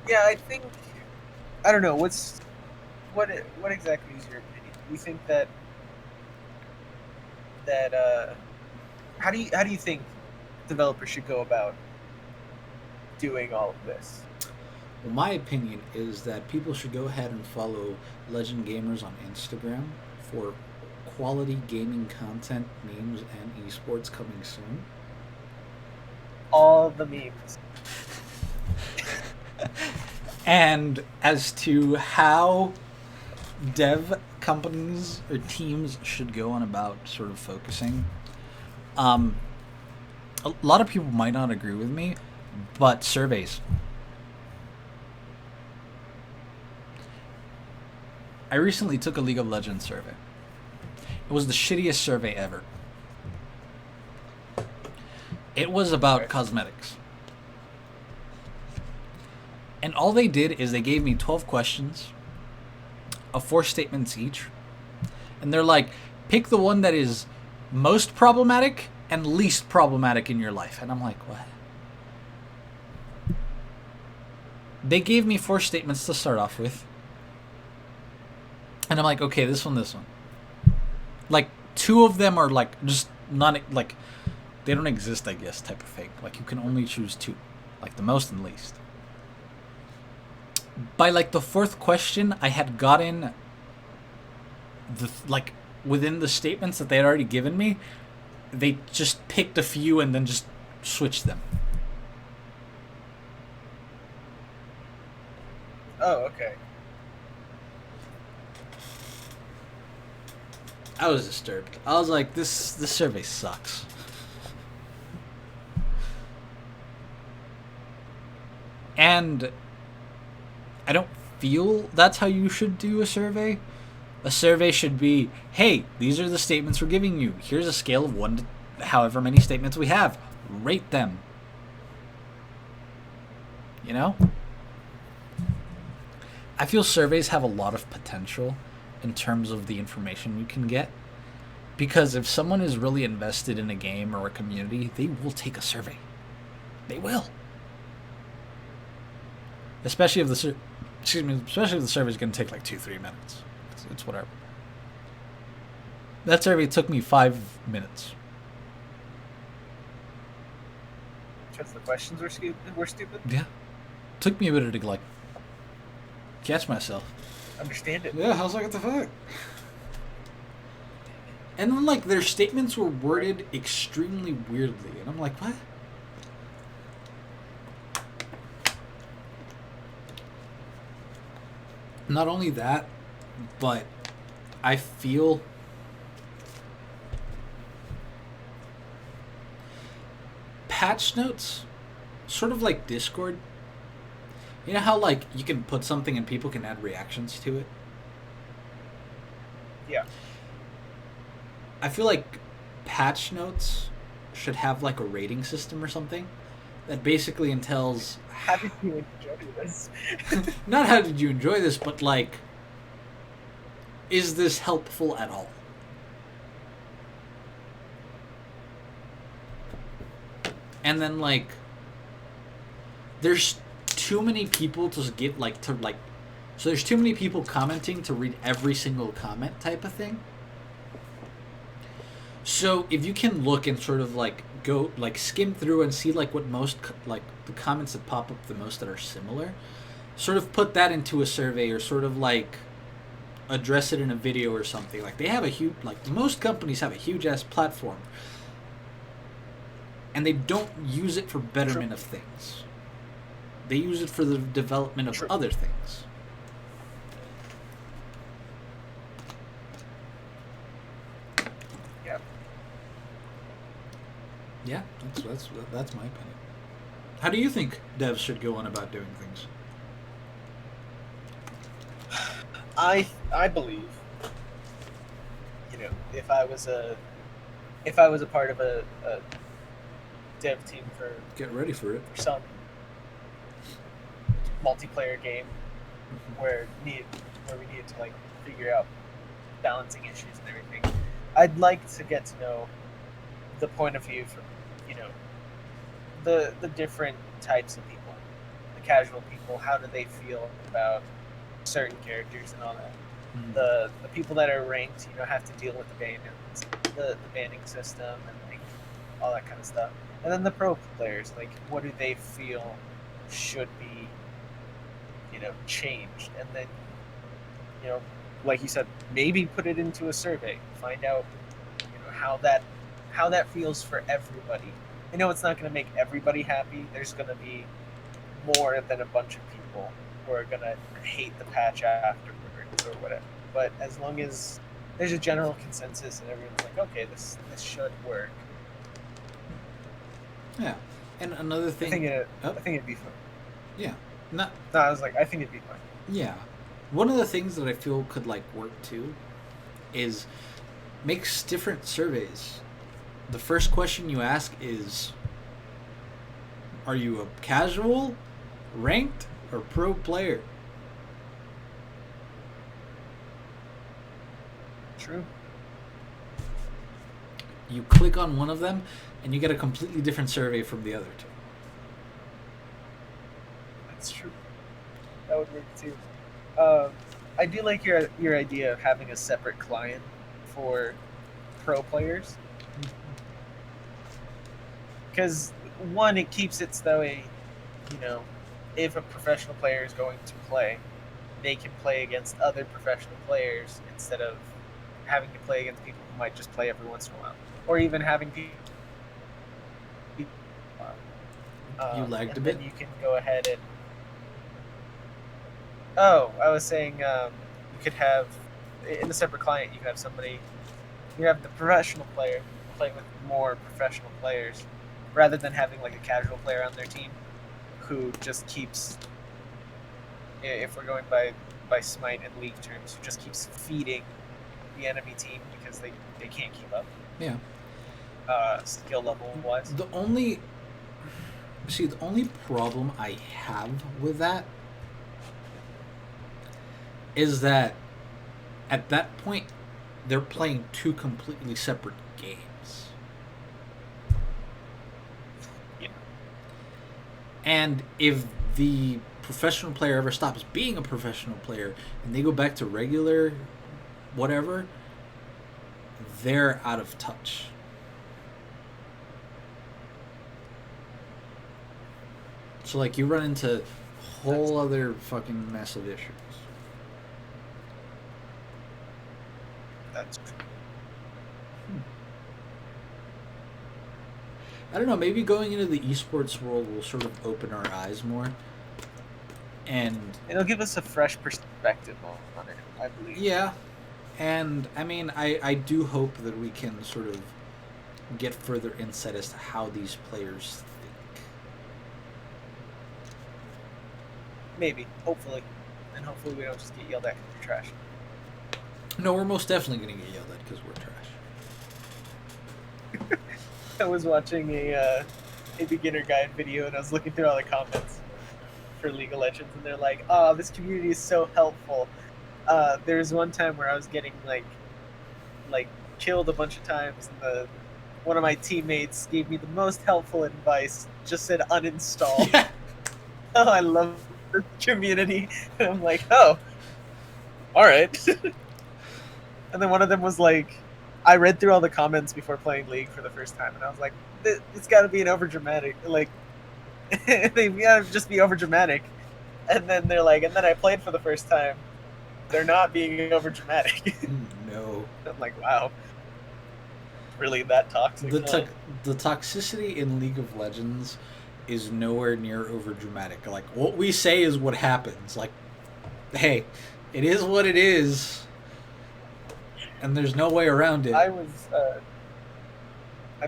Yeah, I don't know, what exactly is your opinion? You think that how do you think developers should go about doing all of this? Well, my opinion is that people should go ahead and follow Legend Gamers on Instagram for quality gaming content, memes, and esports coming soon. All the memes. And as to how dev companies or teams should go on about sort of focusing, a lot of people might not agree with me, but surveys. I recently took a League of Legends survey. It was the shittiest survey ever. It was about cosmetics. And all they did is they gave me 12 questions of 4 statements each. And they're like, pick the one that is most problematic and least problematic in your life. And I'm like, what? They gave me 4 statements to start off with. And I'm like, okay, this one. Like, 2 of them are like, just not, like, they don't exist, I guess, type of thing. Like, you can only choose 2. Like, the most and least. By, like, the 4th question, I had gotten like, within the statements that they had already given me, they just picked a few and then just switched them. Oh, okay. I was disturbed. I was like, this survey sucks. And I don't feel that's how you should do a survey. A survey should be, hey, these are the statements we're giving you. Here's a scale of 1 to however many statements we have. Rate them. You know? I feel surveys have a lot of potential in terms of the information you can get. Because if someone is really invested in a game or a community, they will take a survey. They will. Especially if the survey is going to take like 2-3 minutes. It's whatever. That survey took me 5 minutes. Because the questions were stupid? Yeah. Took me a bit to like catch myself. Understand it. Yeah, how's like what the fuck? And then like their statements were worded extremely weirdly, and I'm like, what? Not only that, but I feel patch notes, sort of like Discord. You know how like you can put something and people can add reactions to it? Yeah. I feel like patch notes should have like a rating system or something that basically entails How did you enjoy this? not how did you enjoy this, but like, is this helpful at all? And then like, there's too many people to get like to like, so there's too many people commenting to read every single comment type of thing. So if you can look and sort of like go like skim through and see like what most like the comments that pop up the most that are similar, sort of put that into a survey or sort of like address it in a video or something. Like they have a huge, like most companies have a huge ass platform and they don't use it for betterment of things. They use it for the development of other things. Yeah. Yeah, that's my opinion. How do you think devs should go on about doing things? I believe, you know, if I was a part of a dev team for Get ready for it. some multiplayer game where we needed to like figure out balancing issues and everything, I'd like to get to know the point of view from, you know, the different types of people, the casual people. How do they feel about certain characters and all that? The people that are ranked, you know, have to deal with the banning system and like all that kind of stuff. And then the pro players, like, what do they feel should be, you know, changed? And then, you know, like you said, maybe put it into a survey, find out, you know, how that feels for everybody. I know it's not going to make everybody happy. There's going to be more than a bunch of people who are going to hate the patch afterwards or whatever. But as long as there's a general consensus and everyone's like, okay, this should work. Yeah, and another thing. I think it'd be fun. Yeah, No, I was like, I think it'd be fun. Yeah, one of the things that I feel could like work too is makes different surveys. The first question you ask is, are you a casual, ranked, or pro player? True. You click on one of them, and you get a completely different survey from the other two. That's true. That would work too. I do like your idea of having a separate client for pro players. Because one, it keeps it so you know, if a professional player is going to play, they can play against other professional players instead of having to play against people who might just play every once in a while, or even having people. You lagged a and bit. then you can go ahead and. Oh, I was saying you could have in a separate client. You could have somebody. You have the professional player play with more professional players, rather than having like a casual player on their team who just keeps if we're going by Smite and League terms, who just keeps feeding the enemy team because they can't keep up. Yeah. Skill level wise. The only problem I have with that is that at that point they're playing two completely separate games. Yeah. And if the professional player ever stops being a professional player and they go back to regular whatever, they're out of touch. So like you run into whole other fucking mess of issues. That's true. I don't know, maybe going into the esports world will sort of open our eyes more. And it'll give us a fresh perspective on it, I believe. Yeah. And I mean, I do hope that we can sort of get further insight as to how these players think. Maybe, hopefully. And hopefully we don't just get yelled at because we're trash. No, we're most definitely going to get yelled at because we're trash. I was watching a beginner guide video and I was looking through all the comments for League of Legends and they're like, "Oh, this community is so helpful." There was one time where I was getting like killed a bunch of times and one of my teammates gave me the most helpful advice. Just said uninstall. Yeah. Oh, I love this community. And I'm like, oh, all right. And then one of them was like, I read through all the comments before playing League for the first time, and I was like, it's got to be an overdramatic. Like, they gotta just be overdramatic. And then they're like, and then I played for the first time. They're not being overdramatic. No. I'm like, wow. Really that toxic? The toxicity in League of Legends is nowhere near overdramatic. Like, what we say is what happens. Like, hey, it is what it is. And there's no way around it. I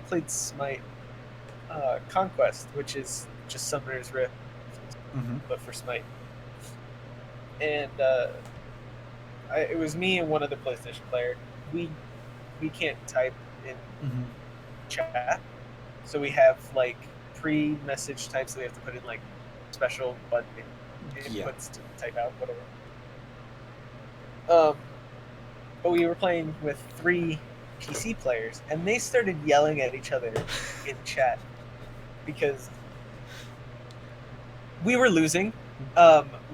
played Smite Conquest, which is just Summoner's Rift, but for Smite. And it was me and one other PlayStation player. We can't type in chat, so we have like pre-message types that we have to put in like special button inputs to type out whatever. But we were playing with 3 PC players, and they started yelling at each other in chat because we were losing.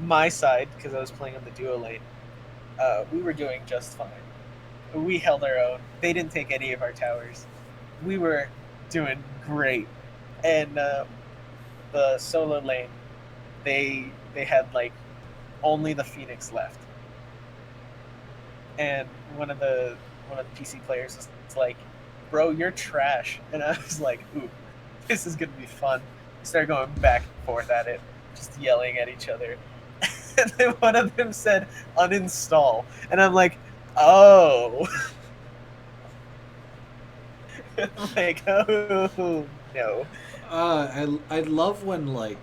My side, because I was playing on the duo lane, we were doing just fine. We held our own. They didn't take any of our towers. We were doing great. And the solo lane, they had like only the Phoenix left. And one of the PC players was like, "Bro, you're trash." And I was like, "Ooh, this is gonna be fun." We started going back and forth at it, just yelling at each other. And then one of them said, "Uninstall," and I'm like, "Oh." I'm like, "Oh no." I love when like.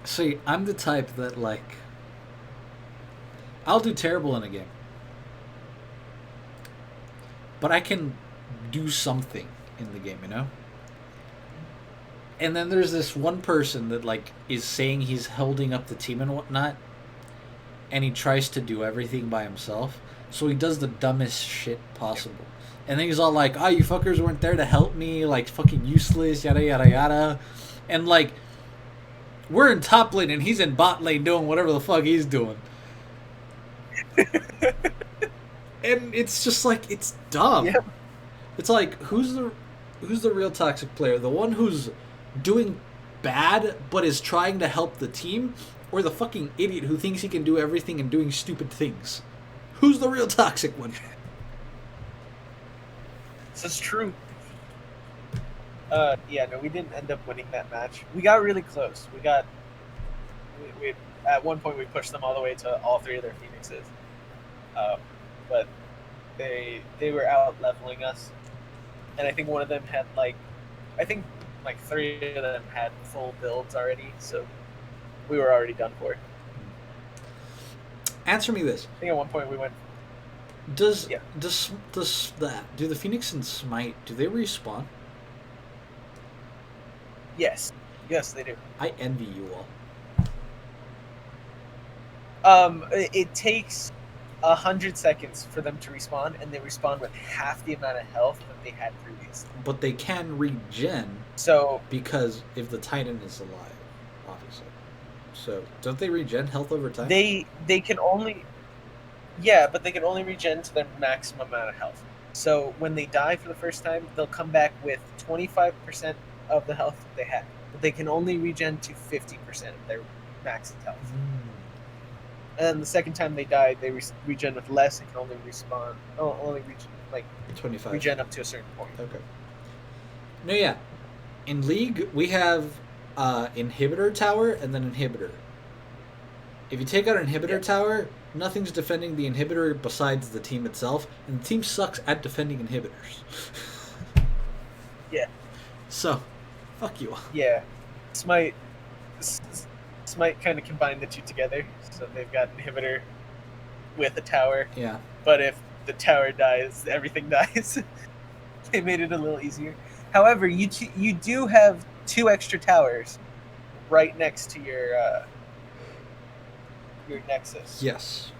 See, I'm the type that like. I'll do terrible in a game. But I can do something in the game, you know? And then there's this one person that like is saying he's holding up the team and whatnot, and he tries to do everything by himself. So he does the dumbest shit possible. And then he's all like, "Oh, you fuckers weren't there to help me, like fucking useless, yada yada yada." And like we're in top lane and he's in bot lane doing whatever the fuck he's doing. And it's just like, it's dumb. Yep. It's like, who's the real toxic player? The one who's doing bad but is trying to help the team, or the fucking idiot who thinks he can do everything and doing stupid things? Who's the real toxic one? This is true. Yeah, no, we didn't end up winning that match. We got really close. We at one point we pushed them all the way to all 3 of their Phoenixes. But they were out leveling us, and I think one of them had like 3 of them had full builds already, so we were already done for. Answer me this: I think at one point we went. Does Yeah. do the Phoenix and Smite, do they respawn? Yes. Yes, they do. I envy you all. It takes 100 seconds for them to respawn, and they respawn with half the amount of health that they had previously. But they can regen So because if the Titan is alive, obviously. So don't they regen health over time? they can only, yeah, but they can only regen to their maximum amount of health. So when they die for the first time, they'll come back with 25% of the health that they had, but they can only regen to 50% of their max health. And then the second time they die, they regen with less and can only respawn. Only regen 25. Regen up to a certain point. Okay. No, yeah. In League, we have inhibitor tower and then inhibitor. If you take out inhibitor tower, nothing's defending the inhibitor besides the team itself, and the team sucks at defending inhibitors. Yeah. So, fuck you. Yeah. Smite kind of combined the two together, so they've got inhibitor with a tower. Yeah. But if the tower dies, everything dies. They made it a little easier. However, you do have 2 extra towers right next to your nexus. Yes.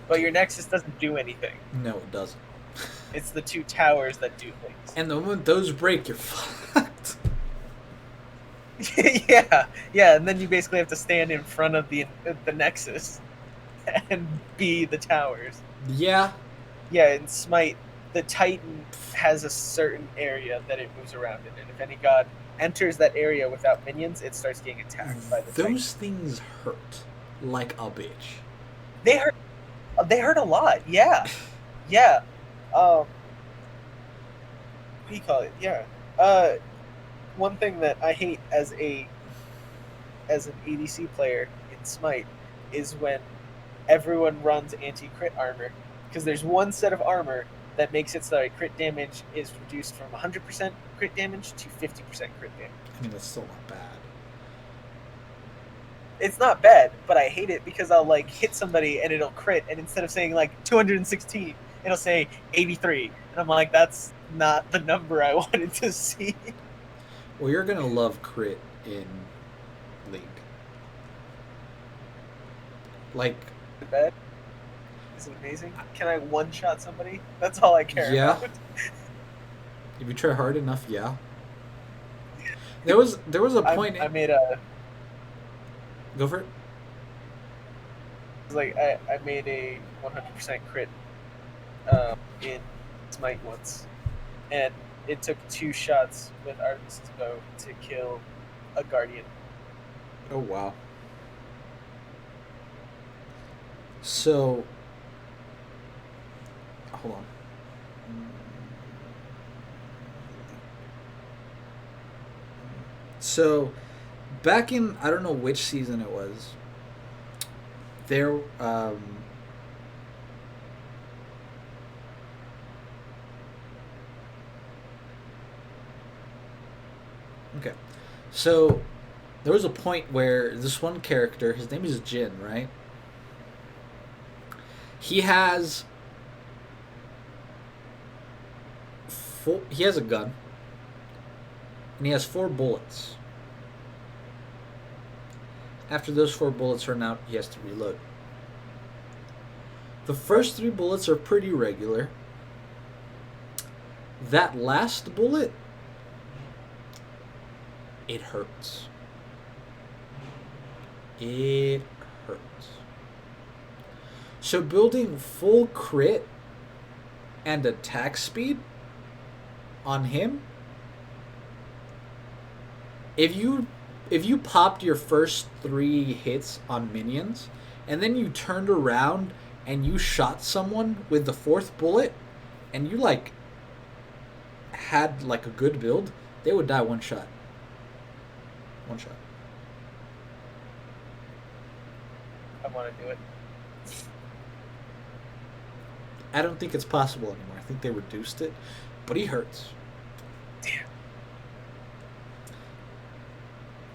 But your nexus doesn't do anything. No, it doesn't. It's the 2 towers that do things. And the moment those break, you're fucked. yeah, and then you basically have to stand in front of the nexus and be the towers. Yeah. Yeah, in Smite, the Titan has a certain area that it moves around in, and if any god enters that area without minions, it starts getting attacked by the Titan. Those things hurt like a bitch. They hurt. They hurt a lot. Yeah, yeah. What do you call it? Yeah. One thing that I hate as an ADC player in Smite is when everyone runs anti-crit armor, because there's one set of armor that makes it so that crit damage is reduced from 100% crit damage to 50% crit damage. I mean, that's still not bad. It's not bad, but I hate it because I'll hit somebody and it'll crit, and instead of saying 216, it'll say 83, and I'm like, that's not the number I wanted to see. Well, you're gonna love crit in League. Bad? Is it amazing? Can I one-shot somebody? That's all I care about. If you try hard enough, yeah. There was a point. I made a. Go for it. I made a 100% crit in Smite once, and it took 2 shots with Artemis's bow to kill a Guardian. Oh wow. So, hold on. So, back in, I don't know which season it was, there, okay, so there was a point where this one character, his name is Jin, right? He has he has a gun, and he has 4 bullets. After those 4 bullets run out, he has to reload. The first 3 bullets are pretty regular. That last bullet, it hurts. It hurts. So building full crit and attack speed on him, if you popped your first 3 hits on minions and then you turned around and you shot someone with the 4th bullet and you had a good build, they would die one shot. One shot. I want to do it. I don't think it's possible anymore. I think they reduced it, but he hurts. Damn.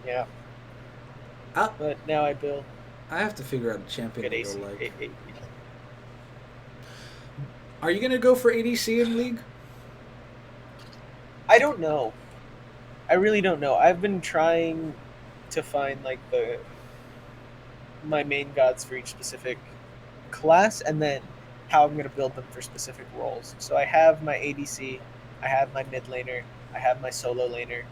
Yeah. I, but now I build I have to figure out a champion good that you'll AC. like. Are you gonna go for ADC in League? I don't know. I really don't know. I've been trying to find like the my main gods for each specific class, and then how I'm going to build them for specific roles. So I have my ADC, I have my mid laner, I have my solo laner,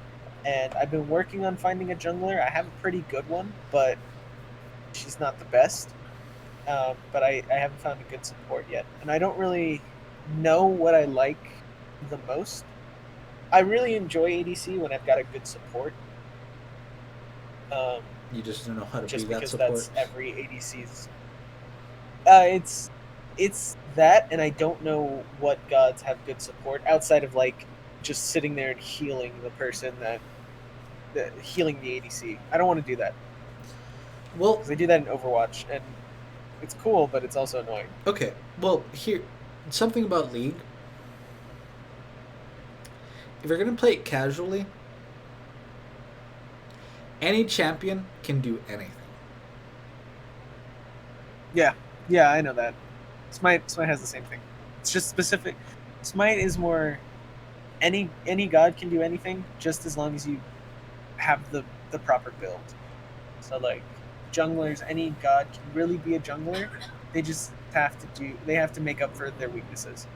and I've been working on finding a jungler. I have a pretty good one, but she's not the best. But I haven't found a good support yet, and I don't really know what I like the most. I really enjoy ADC when I've got a good support. Um, You just don't know how to be just that because support. that's every ADC's. It's that, and I don't know what gods have good support outside of like just sitting there and healing the person that healing the ADC. I don't want to do that Well, because they do that in Overwatch, and it's cool, but it's also annoying. okay. Well, here, something about League. If you're gonna play it casually, any champion can do anything. Yeah, yeah, I know that. Smite has the same thing. It's just specific. Smite is more any god can do anything, just as long as you have the proper build. So like junglers, any god can really be a jungler. They just have to make up for their weaknesses.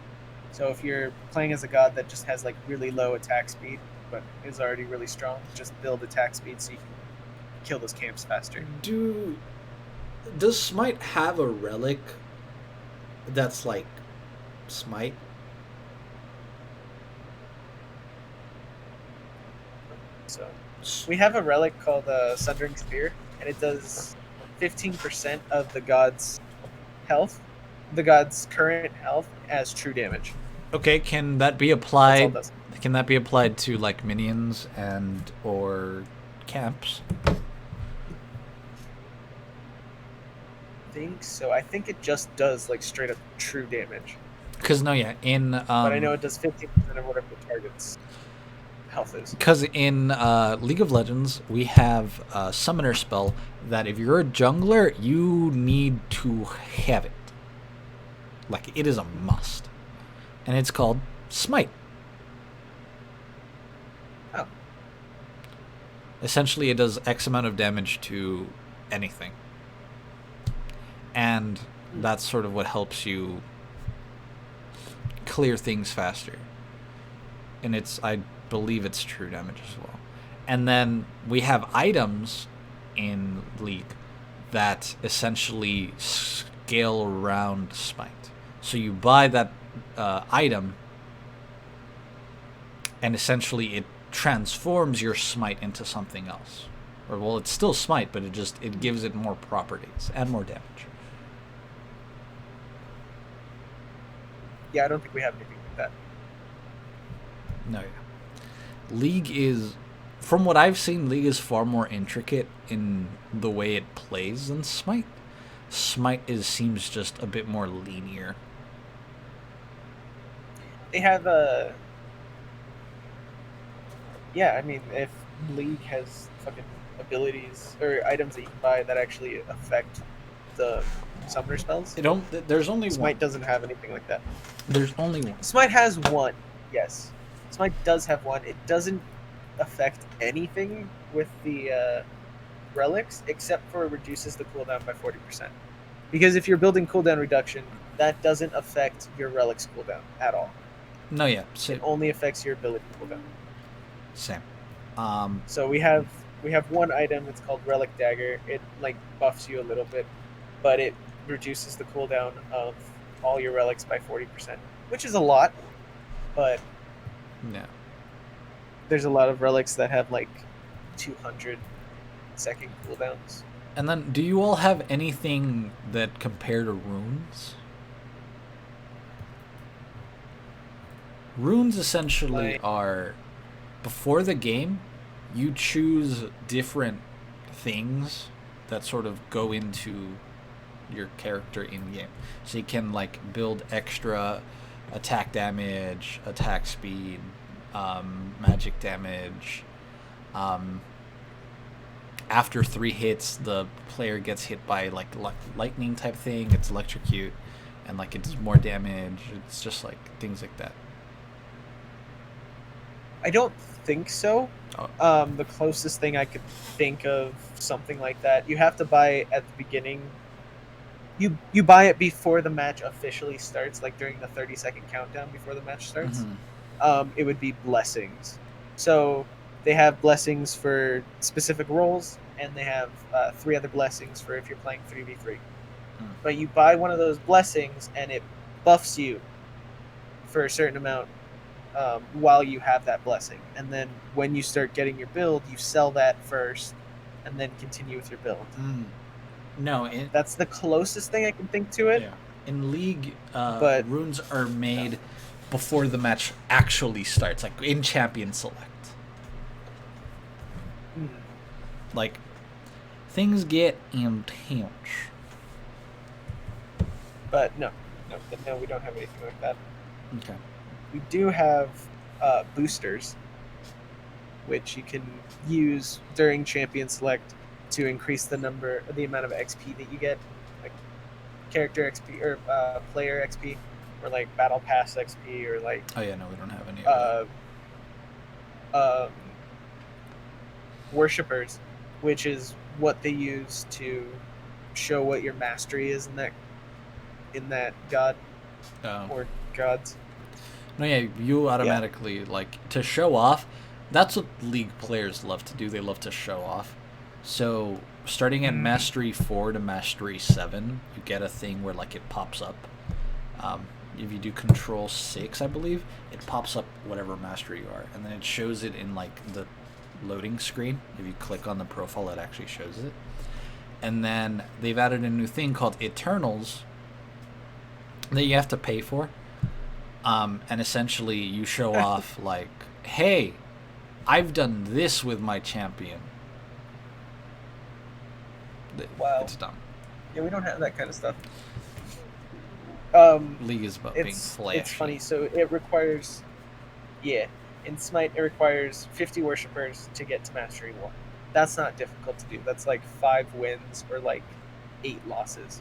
So if you're playing as a god that just has like really low attack speed but is already really strong, just build attack speed so you can kill those camps faster. Does Smite have a relic that's like Smite? So we have a relic called Sundering Spear, and it does 15% of the god's health, the god's current health, as true damage. Okay, can that be That's all it applied? does. Can that be applied to like minions and or camps? I think so. I think it just does like straight up true damage. Because no, yeah, in But I know it does 15% of whatever the target's health is. because in League of Legends we have a summoner spell that if you're a jungler you need to have it. Like it is a must, and it's called Smite. Oh. Essentially, it does X amount of damage to anything, and that's sort of what helps you clear things faster. And I believe it's true damage as well. And then we have items in League that essentially scale around Smite. So you buy that item, and essentially it transforms your Smite into something else. Or well, it's still Smite, but it gives it more properties and more damage. Yeah, I don't think we have anything like that. No, yeah. League is, from what I've seen, League is far more intricate in the way it plays than Smite. Smite seems just a bit more linear. They have a. Yeah, I mean, if League has fucking abilities or items that you can buy that actually affect the summoner spells, There's only Smite one. doesn't have anything like that. There's only one. Smite has one, yes. Smite does have one. It doesn't affect anything with the relics, except for it reduces the cooldown by 40%. Because if you're building cooldown reduction, that doesn't affect your relics cooldown at all. No, yeah. It only affects your ability cooldown. Same. So we have one item. It's called Relic Dagger. It like buffs you a little bit, but it reduces the cooldown of all your relics by 40%, which is a lot. But yeah, there's a lot of relics that have like 200-second cooldowns. And then, do you all have anything that compare to runes? Runes essentially are, before the game, you choose different things that sort of go into your character in game. So you can like build extra attack damage, attack speed, magic damage, after 3 hits, the player gets hit by like lightning type thing. It's electrocute, and like it does more damage. It's just like things like that. I don't think so. Oh. The closest thing I could think of something like that, you have to buy it at the beginning. You buy it before the match officially starts, like during the 30-second countdown before the match starts. It would be blessings. So they have blessings for specific roles, and they have 3 other blessings for if you're playing 3v3. But you buy one of those blessings, and it buffs you for a certain amount while you have that blessing. And then when you start getting your build, you sell that first, and then continue with your build. No, that's the closest thing I can think to it. Yeah. In League, but runes are made before the match actually starts, like in Champion Select. Like, things get intense. But no, we don't have anything like that. Okay. We do have boosters, which you can use during Champion Select to increase the amount of XP that you get, like character XP or player XP, or like Battle Pass XP, or like. Oh yeah, no, we don't have any of that. Worshippers, which is what they use to show what your mastery is in that god or gods. No, yeah, you automatically like to show off. That's what League players love to do. They love to show off. So starting at Mastery 4 to Mastery 7, you get a thing where like it pops up. If you do Control 6, I believe, it pops up whatever Mastery you are, and then it shows it in like the loading screen. If you click on the profile, it actually shows it. And then they've added a new thing called Eternals that you have to pay for. And essentially you show off like, hey, I've done this with my champion. Wow. It's dumb. Yeah, we don't have that kind of stuff. League is about being flashy. It's funny. So it requires, in Smite it requires 50 worshippers to get to Mastery 1. That's not difficult to do. That's like 5 wins or like 8 losses.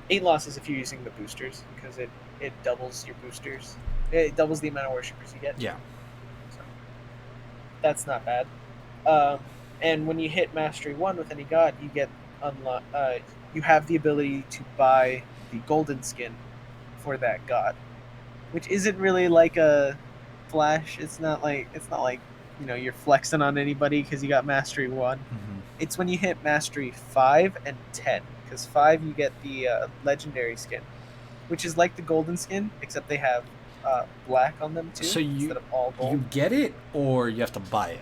8 losses if you're using the boosters, because it doubles your boosters. It doubles the amount of worshippers you get. Yeah. So that's not bad. And when you hit Mastery 1 with any god, you get you have the ability to buy the golden skin for that god, which isn't really like a flash. It's not like you're flexing on anybody because you got Mastery 1. It's when you hit Mastery 5 and 10, because 5 you get the legendary skin, which is like the golden skin, except they have black on them too, instead of all gold. You get it, or you have to buy it?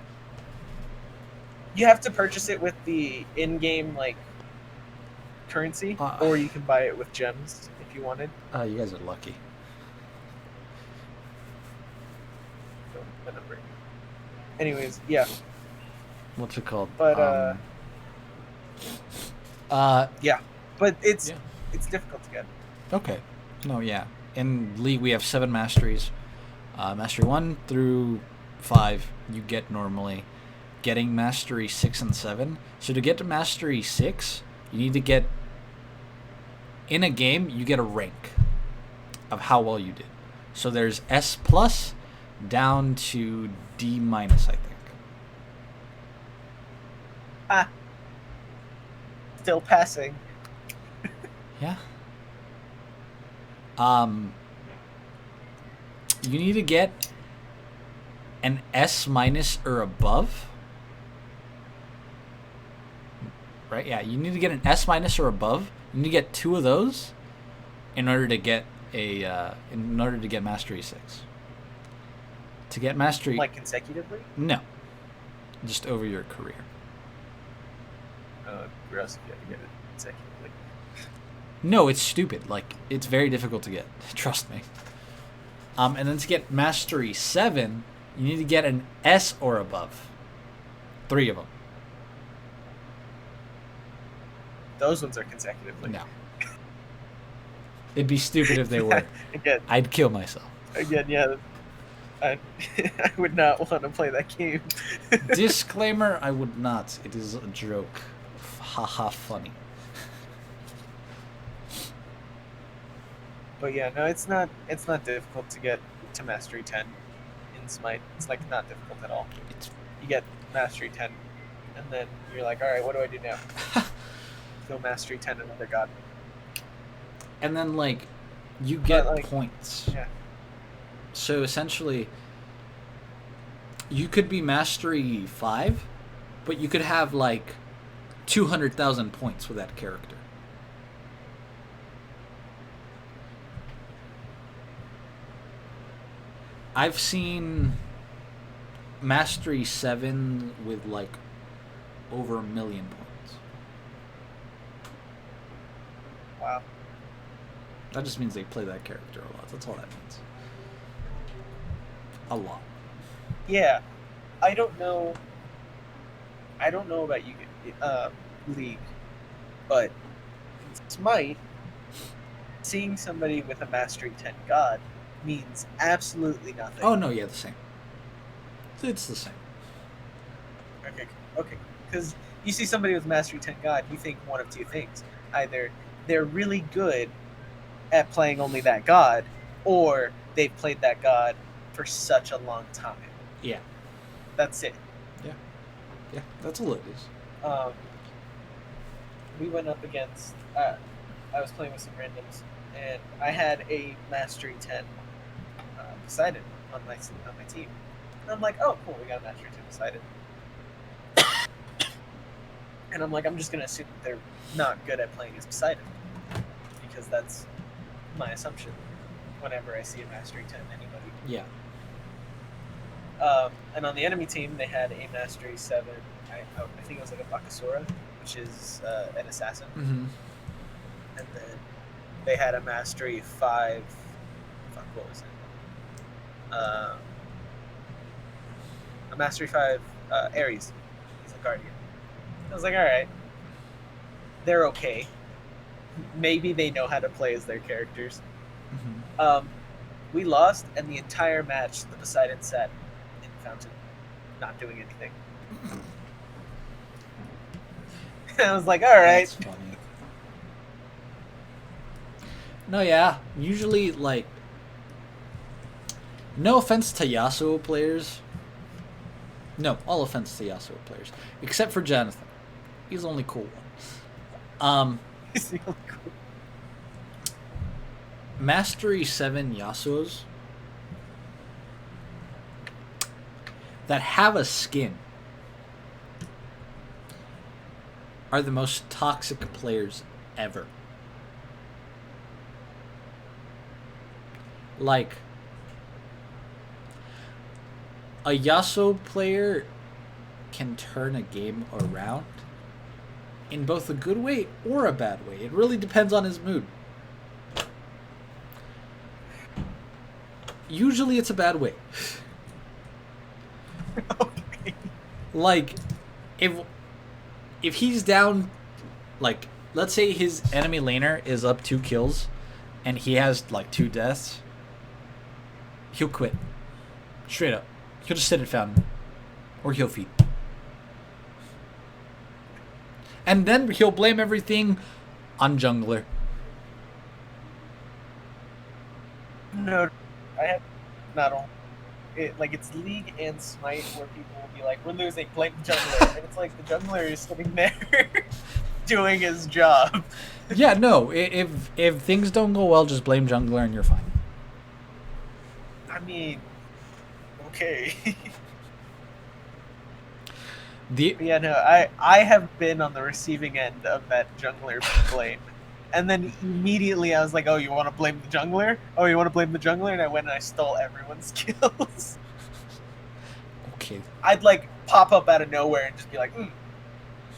You have to purchase it with the in-game like currency, or you can buy it with gems if you wanted. You guys are lucky. Anyways, yeah. What's it called? But yeah, but it's difficult to get. Okay. No, yeah. In League, we have 7 masteries. Mastery 1 through 5, you get normally. Getting Mastery 6 and 7. So to get to Mastery 6, you need to get... In a game, you get a rank of how well you did. So there's S+ down to D-, I think. Still passing. Yeah. You need to get an S- or above. Right? Yeah, you need to get an S- or above. You need to get 2 of those in order to get Mastery 6. To get Mastery... Like consecutively? No. Just over your career. Gross if you have to get it consecutively. No, it's stupid. Like, it's very difficult to get. Trust me. And then to get Mastery 7, you need to get an S or above. 3 of them. Those ones are consecutively. No. It'd be stupid if they were. Again. I'd kill myself. Again, yeah. I, I would not want to play that game. Disclaimer: I would not. It is a joke. Haha, funny. But yeah, no, it's not. It's not difficult to get to Mastery 10 in Smite. It's like not difficult at all. It's You get Mastery 10, and then you're like, all right, what do I do now? Go Mastery 10 another god. and then like you get like, points. Yeah. So essentially, you could be Mastery 5, but you could have like 200,000 points with that character. I've seen Mastery 7 with like over 1 million points. Wow. That just means they play that character a lot. That's all that means. A lot. Yeah, I don't know. I don't know about you, League, but in Smite, seeing somebody with a Mastery 10 god means absolutely nothing. Oh no, yeah, the same. It's the same. Okay. Because you see somebody with Mastery 10 god, you think one of two things: either they're really good at playing only that god, or they've played that god for such a long time. Yeah. That's it. Yeah, that's all it is. We went up against. I was playing with some randoms, and I had a Mastery 10 Poseidon on my team. And I'm like, oh, cool, we got a Mastery 10 Poseidon. And I'm like, I'm just gonna assume that they're not good at playing as Poseidon, because that's my assumption whenever I see a Mastery 10 anybody. Yeah. And on the enemy team, they had a Mastery 7. I think it was like a Bakasura, which is an assassin. Mm-hmm. And then they had a Mastery 5. Fuck, what was it? A Mastery 5 Ares. He's a Guardian. I was like, alright. They're okay. Maybe they know how to play as their characters. Mm-hmm. We lost, and the entire match, the Poseidon sat in Fountain, not doing anything. I was like, alright. That's funny. No, yeah. Usually, like, no offense to Yasuo players. No, all offense to Yasuo players. Except for Jonathan. He's the only cool one. He's the only cool. Mastery 7 Yasuos that have a skin are the most toxic players ever. Like, a Yasuo player can turn a game around in both a good way or a bad way. It really depends on his mood. Usually it's a bad way. Okay. Like, if he's down, like, let's say his enemy laner is up 2 kills and he has like 2 deaths, he'll quit. Straight up. He'll just sit at Fountain. Or he'll feed. And then he'll blame everything on jungler. No, I have not only it's League and Smite where people will be like, "We're losing, blame the jungler," and it's like the jungler is sitting there doing his job. Yeah, no. If things don't go well, just blame jungler and you're fine. I mean, okay. Yeah, no, I have been on the receiving end of that jungler blame. And then immediately I was like, oh, you want to blame the jungler? Oh, you want to blame the jungler? And I went and I stole everyone's kills. Okay. I'd like pop up out of nowhere and just be like,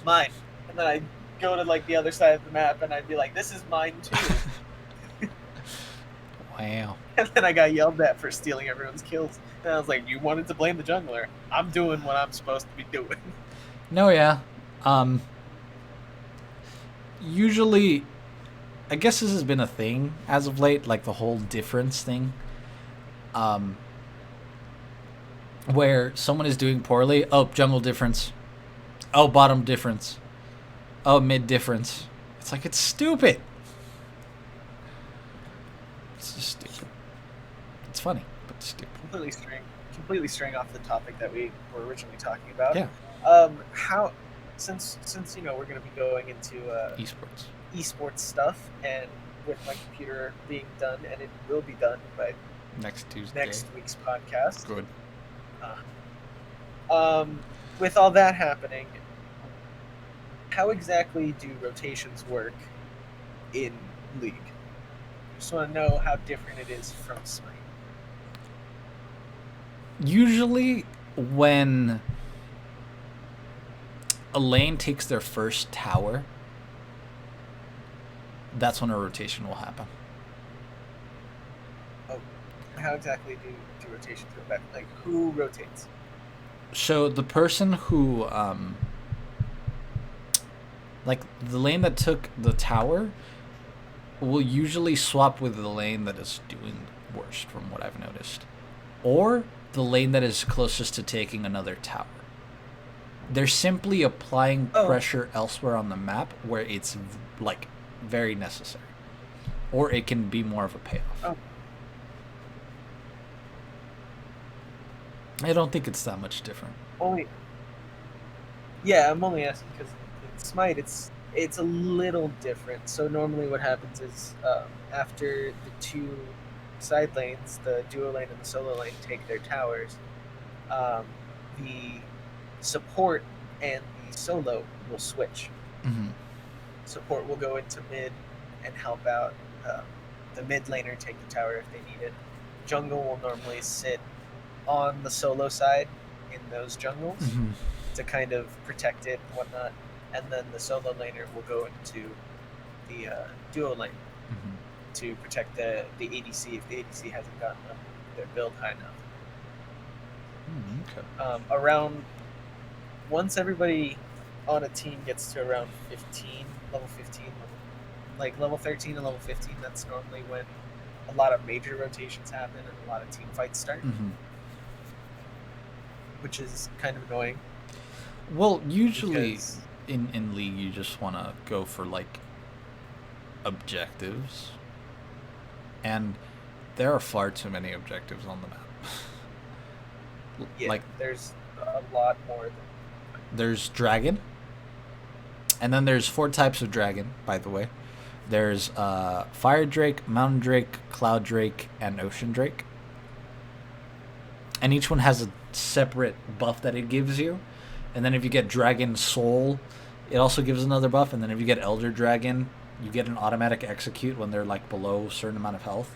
mine. And then I'd go to like the other side of the map and I'd be like, this is mine too. Wow. And then I got yelled at for stealing everyone's kills. And I was like, you wanted to blame the jungler. I'm doing what I'm supposed to be doing. No, yeah. Usually, I guess this has been a thing as of late, like the whole difference thing. where someone is doing poorly. Oh, jungle difference. Oh, bottom difference. Oh, mid difference. It's like, it's stupid. It's just stupid. It's funny, but stupid. Completely straying off the topic that we were originally talking about. Yeah. How since we're going to be going into esports stuff, and with my computer being done, and it will be done by next week's podcast. Good. With all that happening, how exactly do rotations work in League? I just want to know how different it is from Smite. Usually, when a lane takes their first tower, that's when a rotation will happen. Oh, how exactly do rotations go back? Like, who rotates? So the person who, like, the lane that took the tower will usually swap with the lane that is doing worst, from what I've noticed. Or the lane that is closest to taking another tower. They're simply applying pressure elsewhere on the map where it's, like, very necessary. Or it can be more of a payoff. Oh. I don't think it's that much different. Yeah, I'm only asking because in Smite it's a little different. So normally what happens is after the two side lanes, the duo lane and the solo lane, take their towers, the support and the solo will switch. Mm-hmm. Support will go into mid and help out the mid laner take the tower if they need it. Jungle will normally sit on the solo side in those jungles to kind of protect it and whatnot, and then the solo laner will go into the duo lane to protect the ADC if the ADC hasn't gotten their build high enough. Okay. Around once everybody on a team gets to around level 15, like level 13 and level 15, that's normally when a lot of major rotations happen and a lot of team fights start. Which is kind of annoying. Well, usually in League you just want to go for, like, objectives. And there are far too many objectives on the map. Yeah, like, there's a lot more. There's dragon. And then there's 4 types of dragon, by the way. There's fire drake, mountain drake, cloud drake, and ocean drake. And each one has a separate buff that it gives you. And then if you get Dragon Soul, it also gives another buff. And then if you get Elder Dragon, you get an automatic execute when they're, like, below a certain amount of health.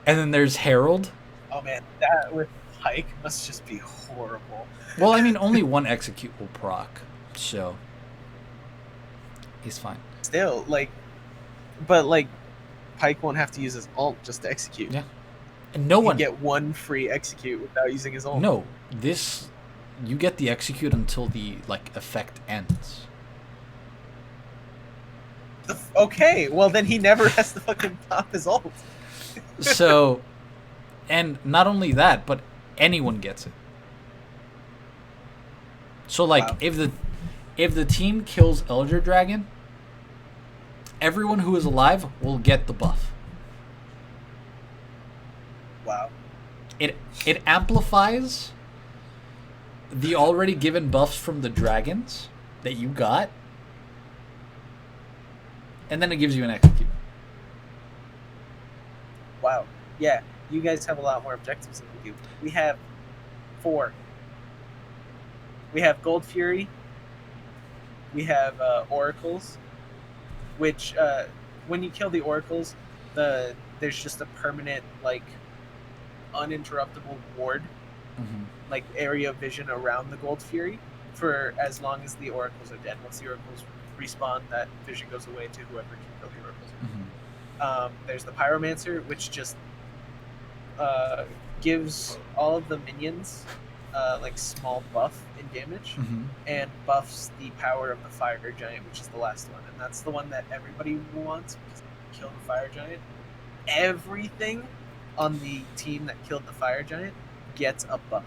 And then there's Herald. Oh man, that with Pike must just be horrible. Well, I mean, only one execute will proc, so he's fine. Still, but Pike won't have to use his ult just to execute. Yeah. And no one get one free execute without using his ult. No, you get the execute until the, like, effect ends. Okay, well then he never has to fucking pop his ult. So, and not only that, but anyone gets it. So, like, wow. if the team kills Elder Dragon, everyone who is alive will get the buff. Wow. It amplifies the already given buffs from the dragons that you got, and then it gives you an execute. Wow. Yeah, you guys have a lot more objectives than we do. We have 4. We have Gold Fury. We have Oracles, which when you kill the Oracles, there's just a permanent, like, uninterruptible ward, like area of vision around the Gold Fury for as long as the Oracles are dead. Once the Oracles respawn, that vision goes away to whoever can kill the Oracles. There's the Pyromancer, which just gives all of the minions like small buff in damage, and buffs the power of the Fire Giant, which is the last one, and that's the one that everybody wants because you kill the Fire Giant. Everything on the team that killed the fire giant gets a buff,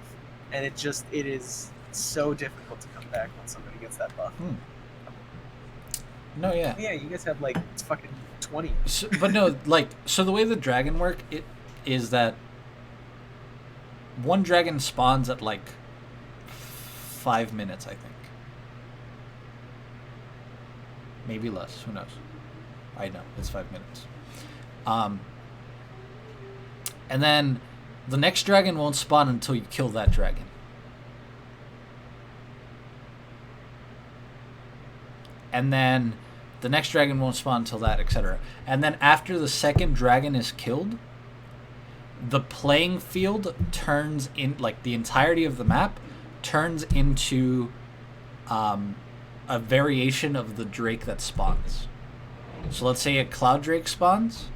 and it is so difficult to come back when somebody gets that buff. No, yeah. Yeah, you guys have like fucking 20. So, but no, like, so the way the dragon work it is that one dragon spawns at like 5 minutes, I think. Maybe less. Who knows? I know it's 5 minutes. And then the next dragon won't spawn until you kill that dragon. And then the next dragon won't spawn until that, etc. And then after the second dragon is killed, the playing field turns in, like the entirety of the map turns into a variation of the drake that spawns. So let's say a cloud drake spawns.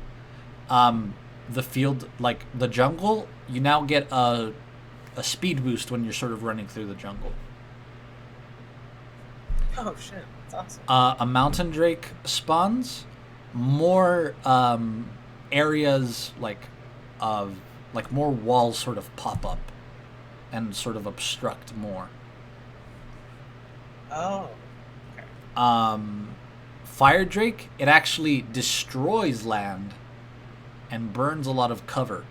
The field, like the jungle, you now get a speed boost when you're sort of running through the jungle. Oh shit, that's awesome. A mountain drake spawns. More areas like more walls sort of pop up and sort of obstruct more. Oh. Okay. Fire drake, it actually destroys land and burns a lot of cover.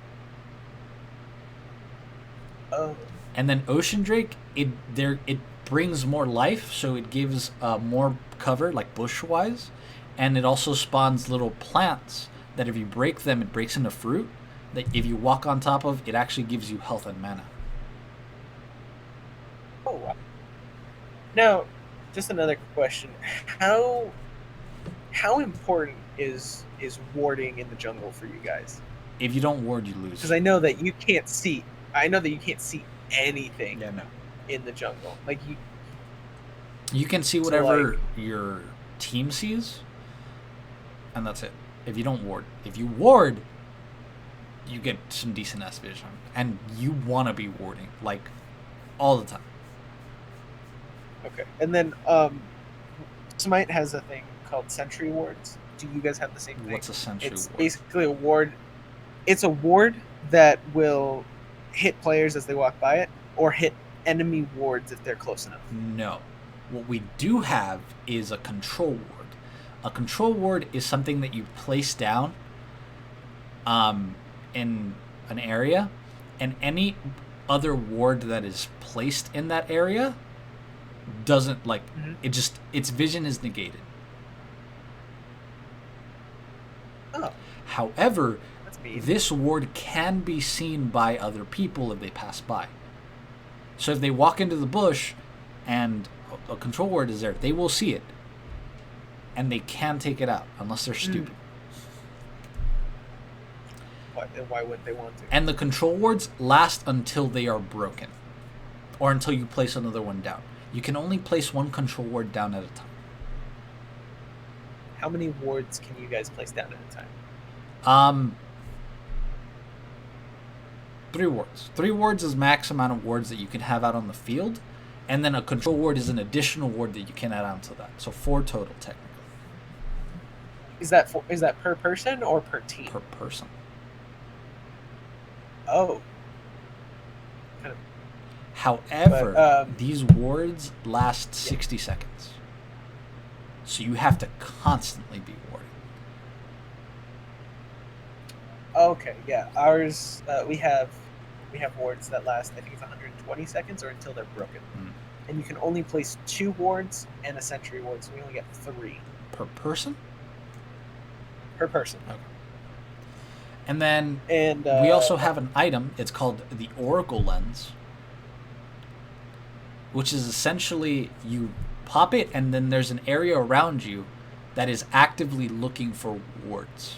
Oh. And then ocean drake, it brings more life, so it gives more cover, like bush-wise, and it also spawns little plants that if you break them, it breaks into fruit. That if you walk on top of, it actually gives you health and mana. Oh wow. Now, just another question: How important is warding in the jungle for you guys? If you don't ward, you lose. Because I know that you can't see. I know that you can't see anything. Yeah, no. In the jungle, like you can see whatever your team sees, and that's it. If you don't ward, if you ward, you get some decent ass vision, and you want to be warding like all the time. Okay, and then Smite has a thing called sentry wards. Do you guys have the same thing? What's a sentry It's ward? basically a ward. It's a ward that will hit players as they walk by it, or hit enemy wards if they're close enough. No. What we do have is a control ward. A control ward is something that you place down in an area, and any other ward that is placed in that area doesn't its vision is negated. Oh. However, That's mean. This ward can be seen by other people if they pass by. So if they walk into the bush and a control ward is there, they will see it. And they can take it out, unless they're stupid. Why would they want to? And the control wards last until they are broken. Or until you place another one down. You can only place one control ward down at a time. How many wards can you guys place down at a time? 3 wards. 3 wards is max amount of wards that you can have out on the field, and then a control ward is an additional ward that you can add on to that. So 4 total, technically. Is that per person or per team? Per person. Oh. However, these wards last 60 seconds. So you have to constantly be warding. Okay, yeah. Ours, we have wards that last, I think it's 120 seconds or until they're broken. And you can only place 2 wards and a sentry ward, so we only get 3. Per person? Per person. Okay. And then we also have an item. It's called the Oracle Lens, which is essentially you pop it and then there's an area around you that is actively looking for wards.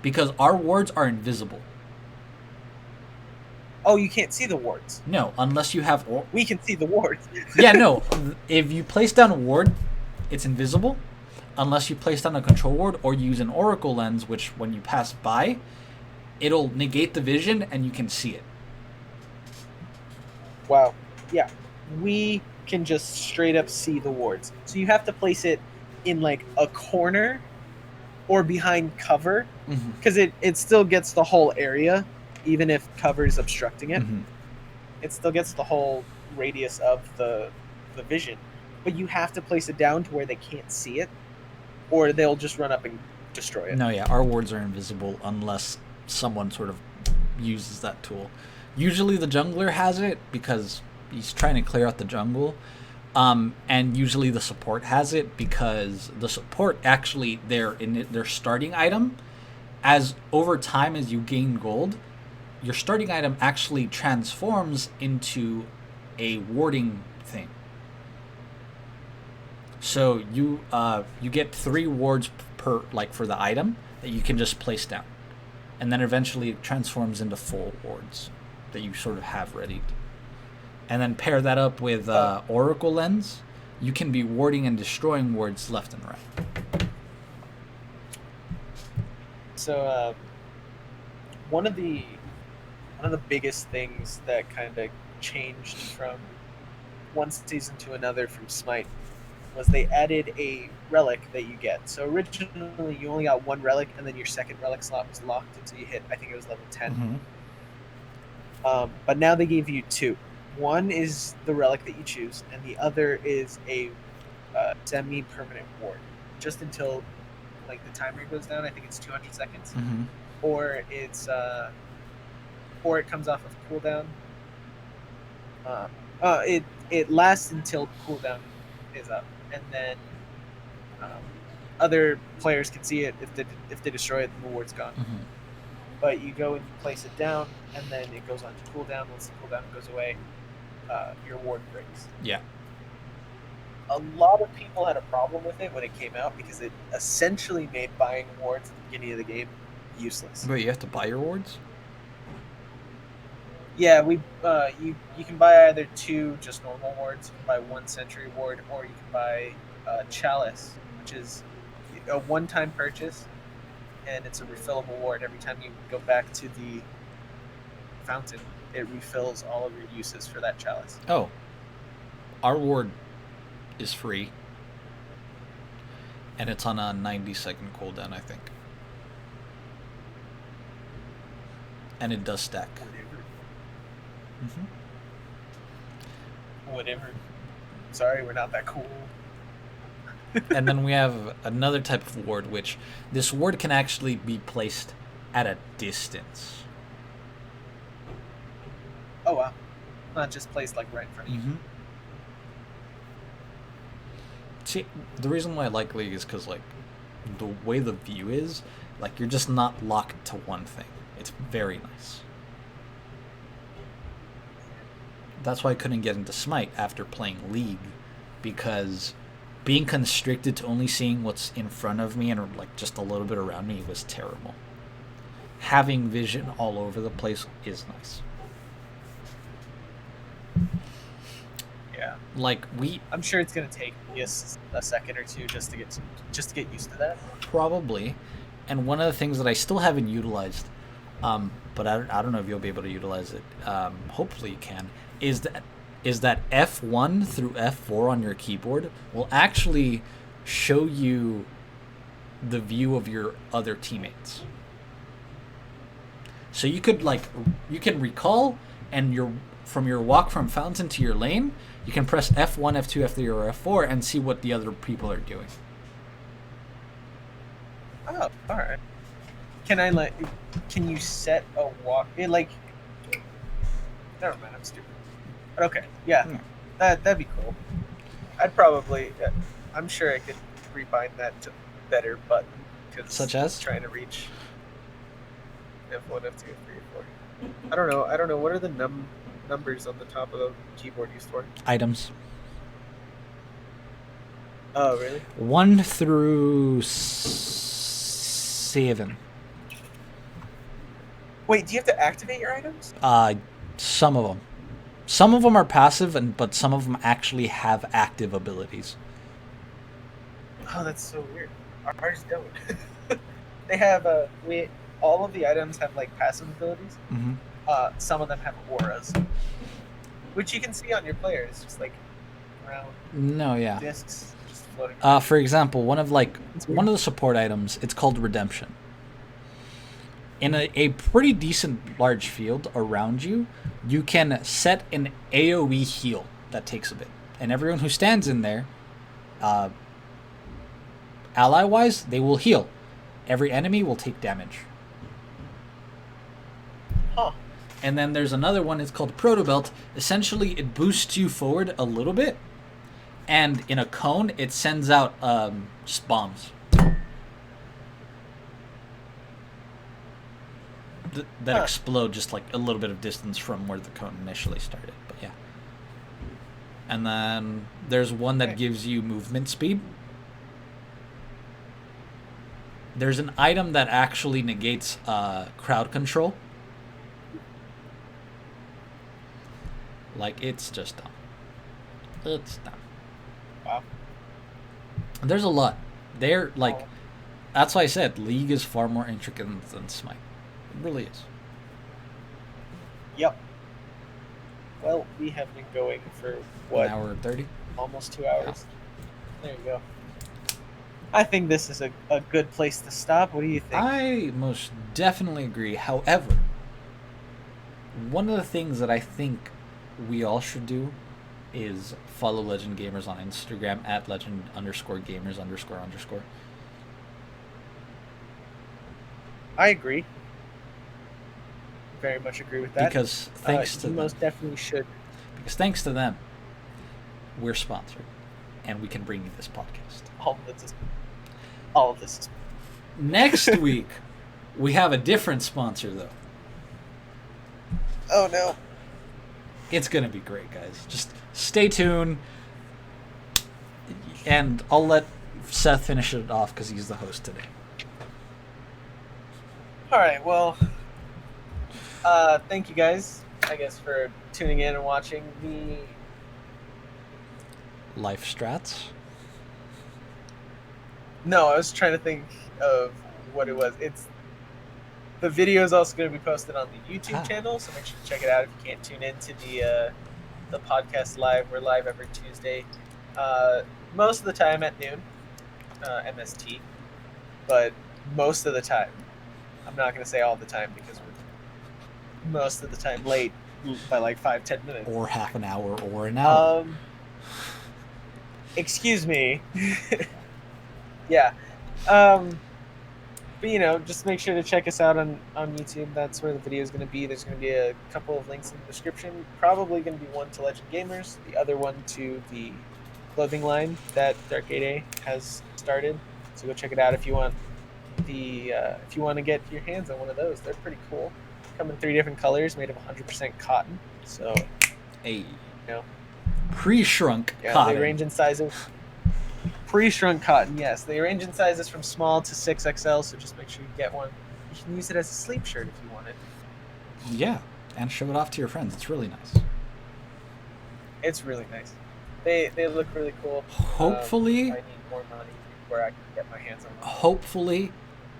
Because our wards are invisible. Oh, you can't see the wards? No, unless you have... We can see the wards. Yeah, no. If you place down a ward, it's invisible. Unless you place down a control ward or use an Oracle Lens, which when you pass by, it'll negate the vision and you can see it. Wow. Yeah. We can just straight up see the wards. So you have to place it in like a corner or behind cover, Mm-hmm. because it still gets the whole area, even if cover is obstructing it. Mm-hmm. It still gets the whole radius of the vision, but you have to place it down to where they can't see it, or they'll just run up and destroy it. No, yeah, our wards are invisible unless someone sort of uses that tool. Usually the jungler has it because he's trying to clear out the jungle. And usually the support has it because the support actually their starting item, as over time as you gain gold, your starting item actually transforms into a warding thing. So you get 3 wards per, like, for the item that you can just place down, and then eventually it transforms into full wards that you sort of have ready. And then pair that up with Oracle Lens, you can be warding and destroying wards left and right. So one of the biggest things that kind of changed from one season to another from Smite was they added a relic that you get. So originally you only got one relic, and then your second relic slot was locked until you hit, I think it was level 10. Mm-hmm. But now they gave you 2. One is the relic that you choose, and the other is a semi-permanent ward, just until like the timer goes down. I think it's 200 seconds, Mm-hmm. or or it comes off of cooldown. It lasts until cooldown is up, and then um, other players can see it. If they destroy it, the ward's gone. Mm-hmm. But you go and you place it down, and then it goes on to cooldown. Once the cooldown goes away, your ward breaks. Yeah. A lot of people had a problem with it when it came out because it essentially made buying wards at the beginning of the game useless. But you have to buy your wards? Yeah, you can buy either 2 just normal wards, you can buy 1 sentry ward, or you can buy Chalice, which is a one-time purchase, and it's a refillable ward. Every time you go back to the fountain, it refills all of your uses for that Chalice. Oh. Our ward is free. And it's on a 90-second cooldown, I think. And it does stack. Mm-hmm. Whatever. Sorry, we're not that cool. And then we have another type of ward, which this ward can actually be placed at a distance. Oh wow. Not just placed like right in front of you. Mm-hmm. See, the reason why I like League is because, like, the way the view is, like, you're just not locked to one thing. It's very nice. That's why I couldn't get into Smite after playing League, because being constricted to only seeing what's in front of me and, like, just a little bit around me was terrible. Having vision all over the place is nice. Yeah. Like, I'm sure it's gonna take just a second or two just to get used to that. Probably. And one of the things that I still haven't utilized, but I don't know if you'll be able to utilize it. Hopefully you can. Is that F1 through F4 on your keyboard will actually show you the view of your other teammates. So you can recall, and from your walk from fountain to your lane, you can press F1, F2, F3, or F4 and see what the other people are doing. Oh, all right. Can you set a walk? Never mind, I'm stupid. But okay, yeah, that'd be cool. I'm sure I could rebind that to better button. Such as? Trying to reach F1, F2, F3, F4. I don't know. What are the numbers on the top of the keyboard used for? Items. Oh, really? 1 through 7. Wait, do you have to activate your items? Some of them. Some of them are passive, but some of them actually have active abilities. Oh, that's so weird. Ours don't. They have all of the items have like passive abilities. Mm-hmm. Some of them have auras, which you can see on your players, just like around No, yeah. discs, just floating. For example, one of the support items, it's called Redemption. In a pretty decent large field around you, you can set an AoE heal that takes a bit. And everyone who stands in there, ally-wise, they will heal. Every enemy will take damage. Huh. And then there's another one, it's called Proto Belt. Essentially, it boosts you forward a little bit. And in a cone, it sends out just bombs. That explode just like a little bit of distance from where the cone initially started. But yeah. And then there's one that gives you movement speed. There's an item that actually negates crowd control. Like, it's just dumb. It's dumb. Wow. There's a lot. That's why I said League is far more intricate than Smite. It really is. Yep. Well, we have been going for what? An hour and 30? Almost 2 hours. Yeah. There you go. I think this is a good place to stop. What do you think? I most definitely agree. However, one of the things that I think we all should do is follow Legend Gamers on Instagram at legend_gamers__. I agree. Very much agree with that. Because thanks to them. Most definitely should. Because thanks to them, we're sponsored. And we can bring you this podcast. All of this is. Next week, we have a different sponsor, though. Oh, no. It's going to be great, guys. Just stay tuned. And I'll let Seth finish it off because he's the host today. All right, well, thank you guys, I guess, for tuning in and watching the Life Strats. No, I was trying to think of what it was. The video is also going to be posted on the YouTube channel, so make sure to check it out if you can't tune into the podcast live. We're live every Tuesday, most of the time at noon, MST, but most of the time. I'm not going to say all the time because we're most of the time late by like 5-10 minutes. Or half an hour or an hour. Excuse me. Yeah. But, just make sure to check us out on YouTube. That's where the video is going to be. There's going to be a couple of links in the description. Probably going to be one to Legend Gamers, the other one to the clothing line that Dark8a has started. So go check it out if you want. If you want to get your hands on one of those, they're pretty cool. Come in 3 different colors, made of 100% cotton. So, pre-shrunk cotton. They range in sizes. Pre-shrunk cotton, yes. They range in sizes from small to 6XL. So just make sure you get one. You can use it as a sleep shirt if you want it. Yeah, and show it off to your friends. It's really nice. It's really nice. They look really cool. Hopefully, I need more money before I can get my hands on them. Hopefully,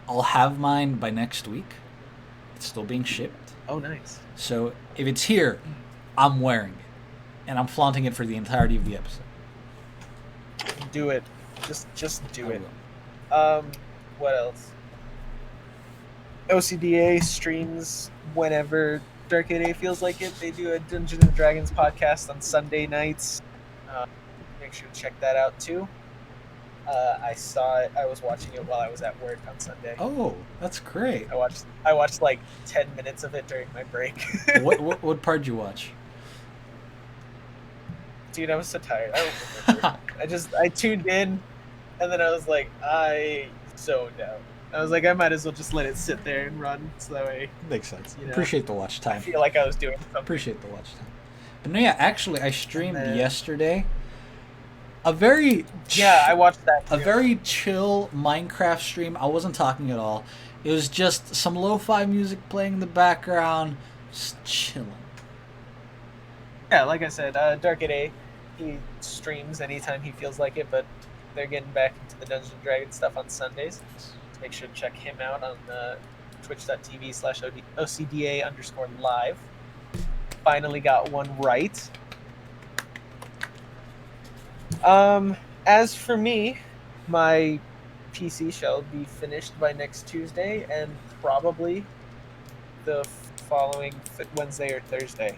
I'll have mine by next week. It's still being shipped. Oh, nice. So if it's here, I'm wearing it. And I'm flaunting it for the entirety of the episode. Do it. Just do it. What else? OCDA streams whenever Dark8a feels like it. They do a Dungeons & Dragons podcast on Sunday nights. Make sure to check that out, too. I saw it. I was watching it while I was at work on Sunday. Oh, that's great. I watched like 10 minutes of it during my break. What part did you watch? Dude, I was so tired. I don't remember. I tuned in, and then I was like, I zoned out. I was like, I might as well just let it sit there and run, so that way. Makes sense. Appreciate the watch time. I feel like I was doing something. Appreciate the watch time. But no, yeah, actually, I streamed yesterday. I watched that too. A very chill Minecraft stream. I wasn't talking at all. It was just some lo-fi music playing in the background, just chilling. Yeah, like I said, Dark8a, he streams anytime he feels like it, but they're getting back into the Dungeons & Dragons stuff on Sundays. So make sure to check him out on twitch.tv/OCDA_live. Finally got one right. as for me, my PC shall be finished by next Tuesday, and probably the following Wednesday or Thursday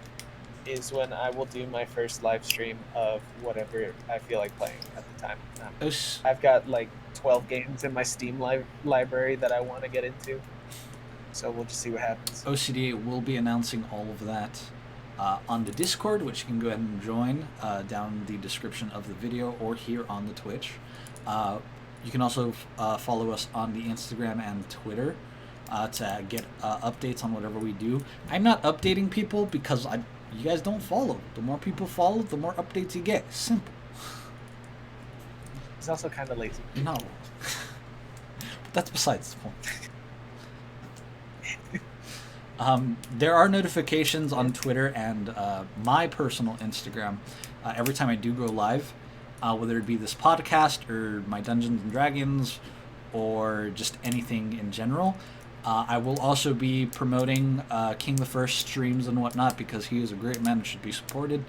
is when I will do my first live stream of whatever I feel like playing at the time. I've got like 12 games in my Steam library that I want to get into, so we'll just see what happens. OCDA will be announcing all of that on the Discord, which you can go ahead and join down in the description of the video or here on the Twitch. You can also follow us on the Instagram and Twitter to get updates on whatever we do. I'm not updating people because you guys don't follow. The more people follow, the more updates you get. Simple. He's also kind of lazy. No. But that's besides the point. There are notifications on Twitter and my personal Instagram every time I do go live, whether it be this podcast or my Dungeons and Dragons or just anything in general. I will also be promoting Kingthefirst streams and whatnot because he is a great man and should be supported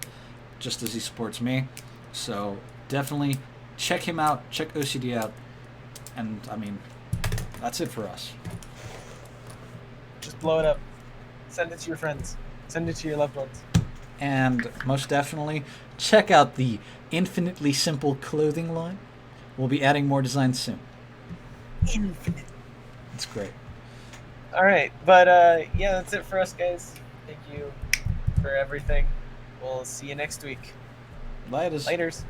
just as he supports me. So definitely check him out, check OCD out, and I mean, that's it for us. Just blow it up. Send it to your friends. Send it to your loved ones. And most definitely, check out the Infinitely Simple clothing line. We'll be adding more designs soon. Infinite. It's great. All right, but yeah, that's it for us, guys. Thank you for everything. We'll see you next week. Laters. Laters.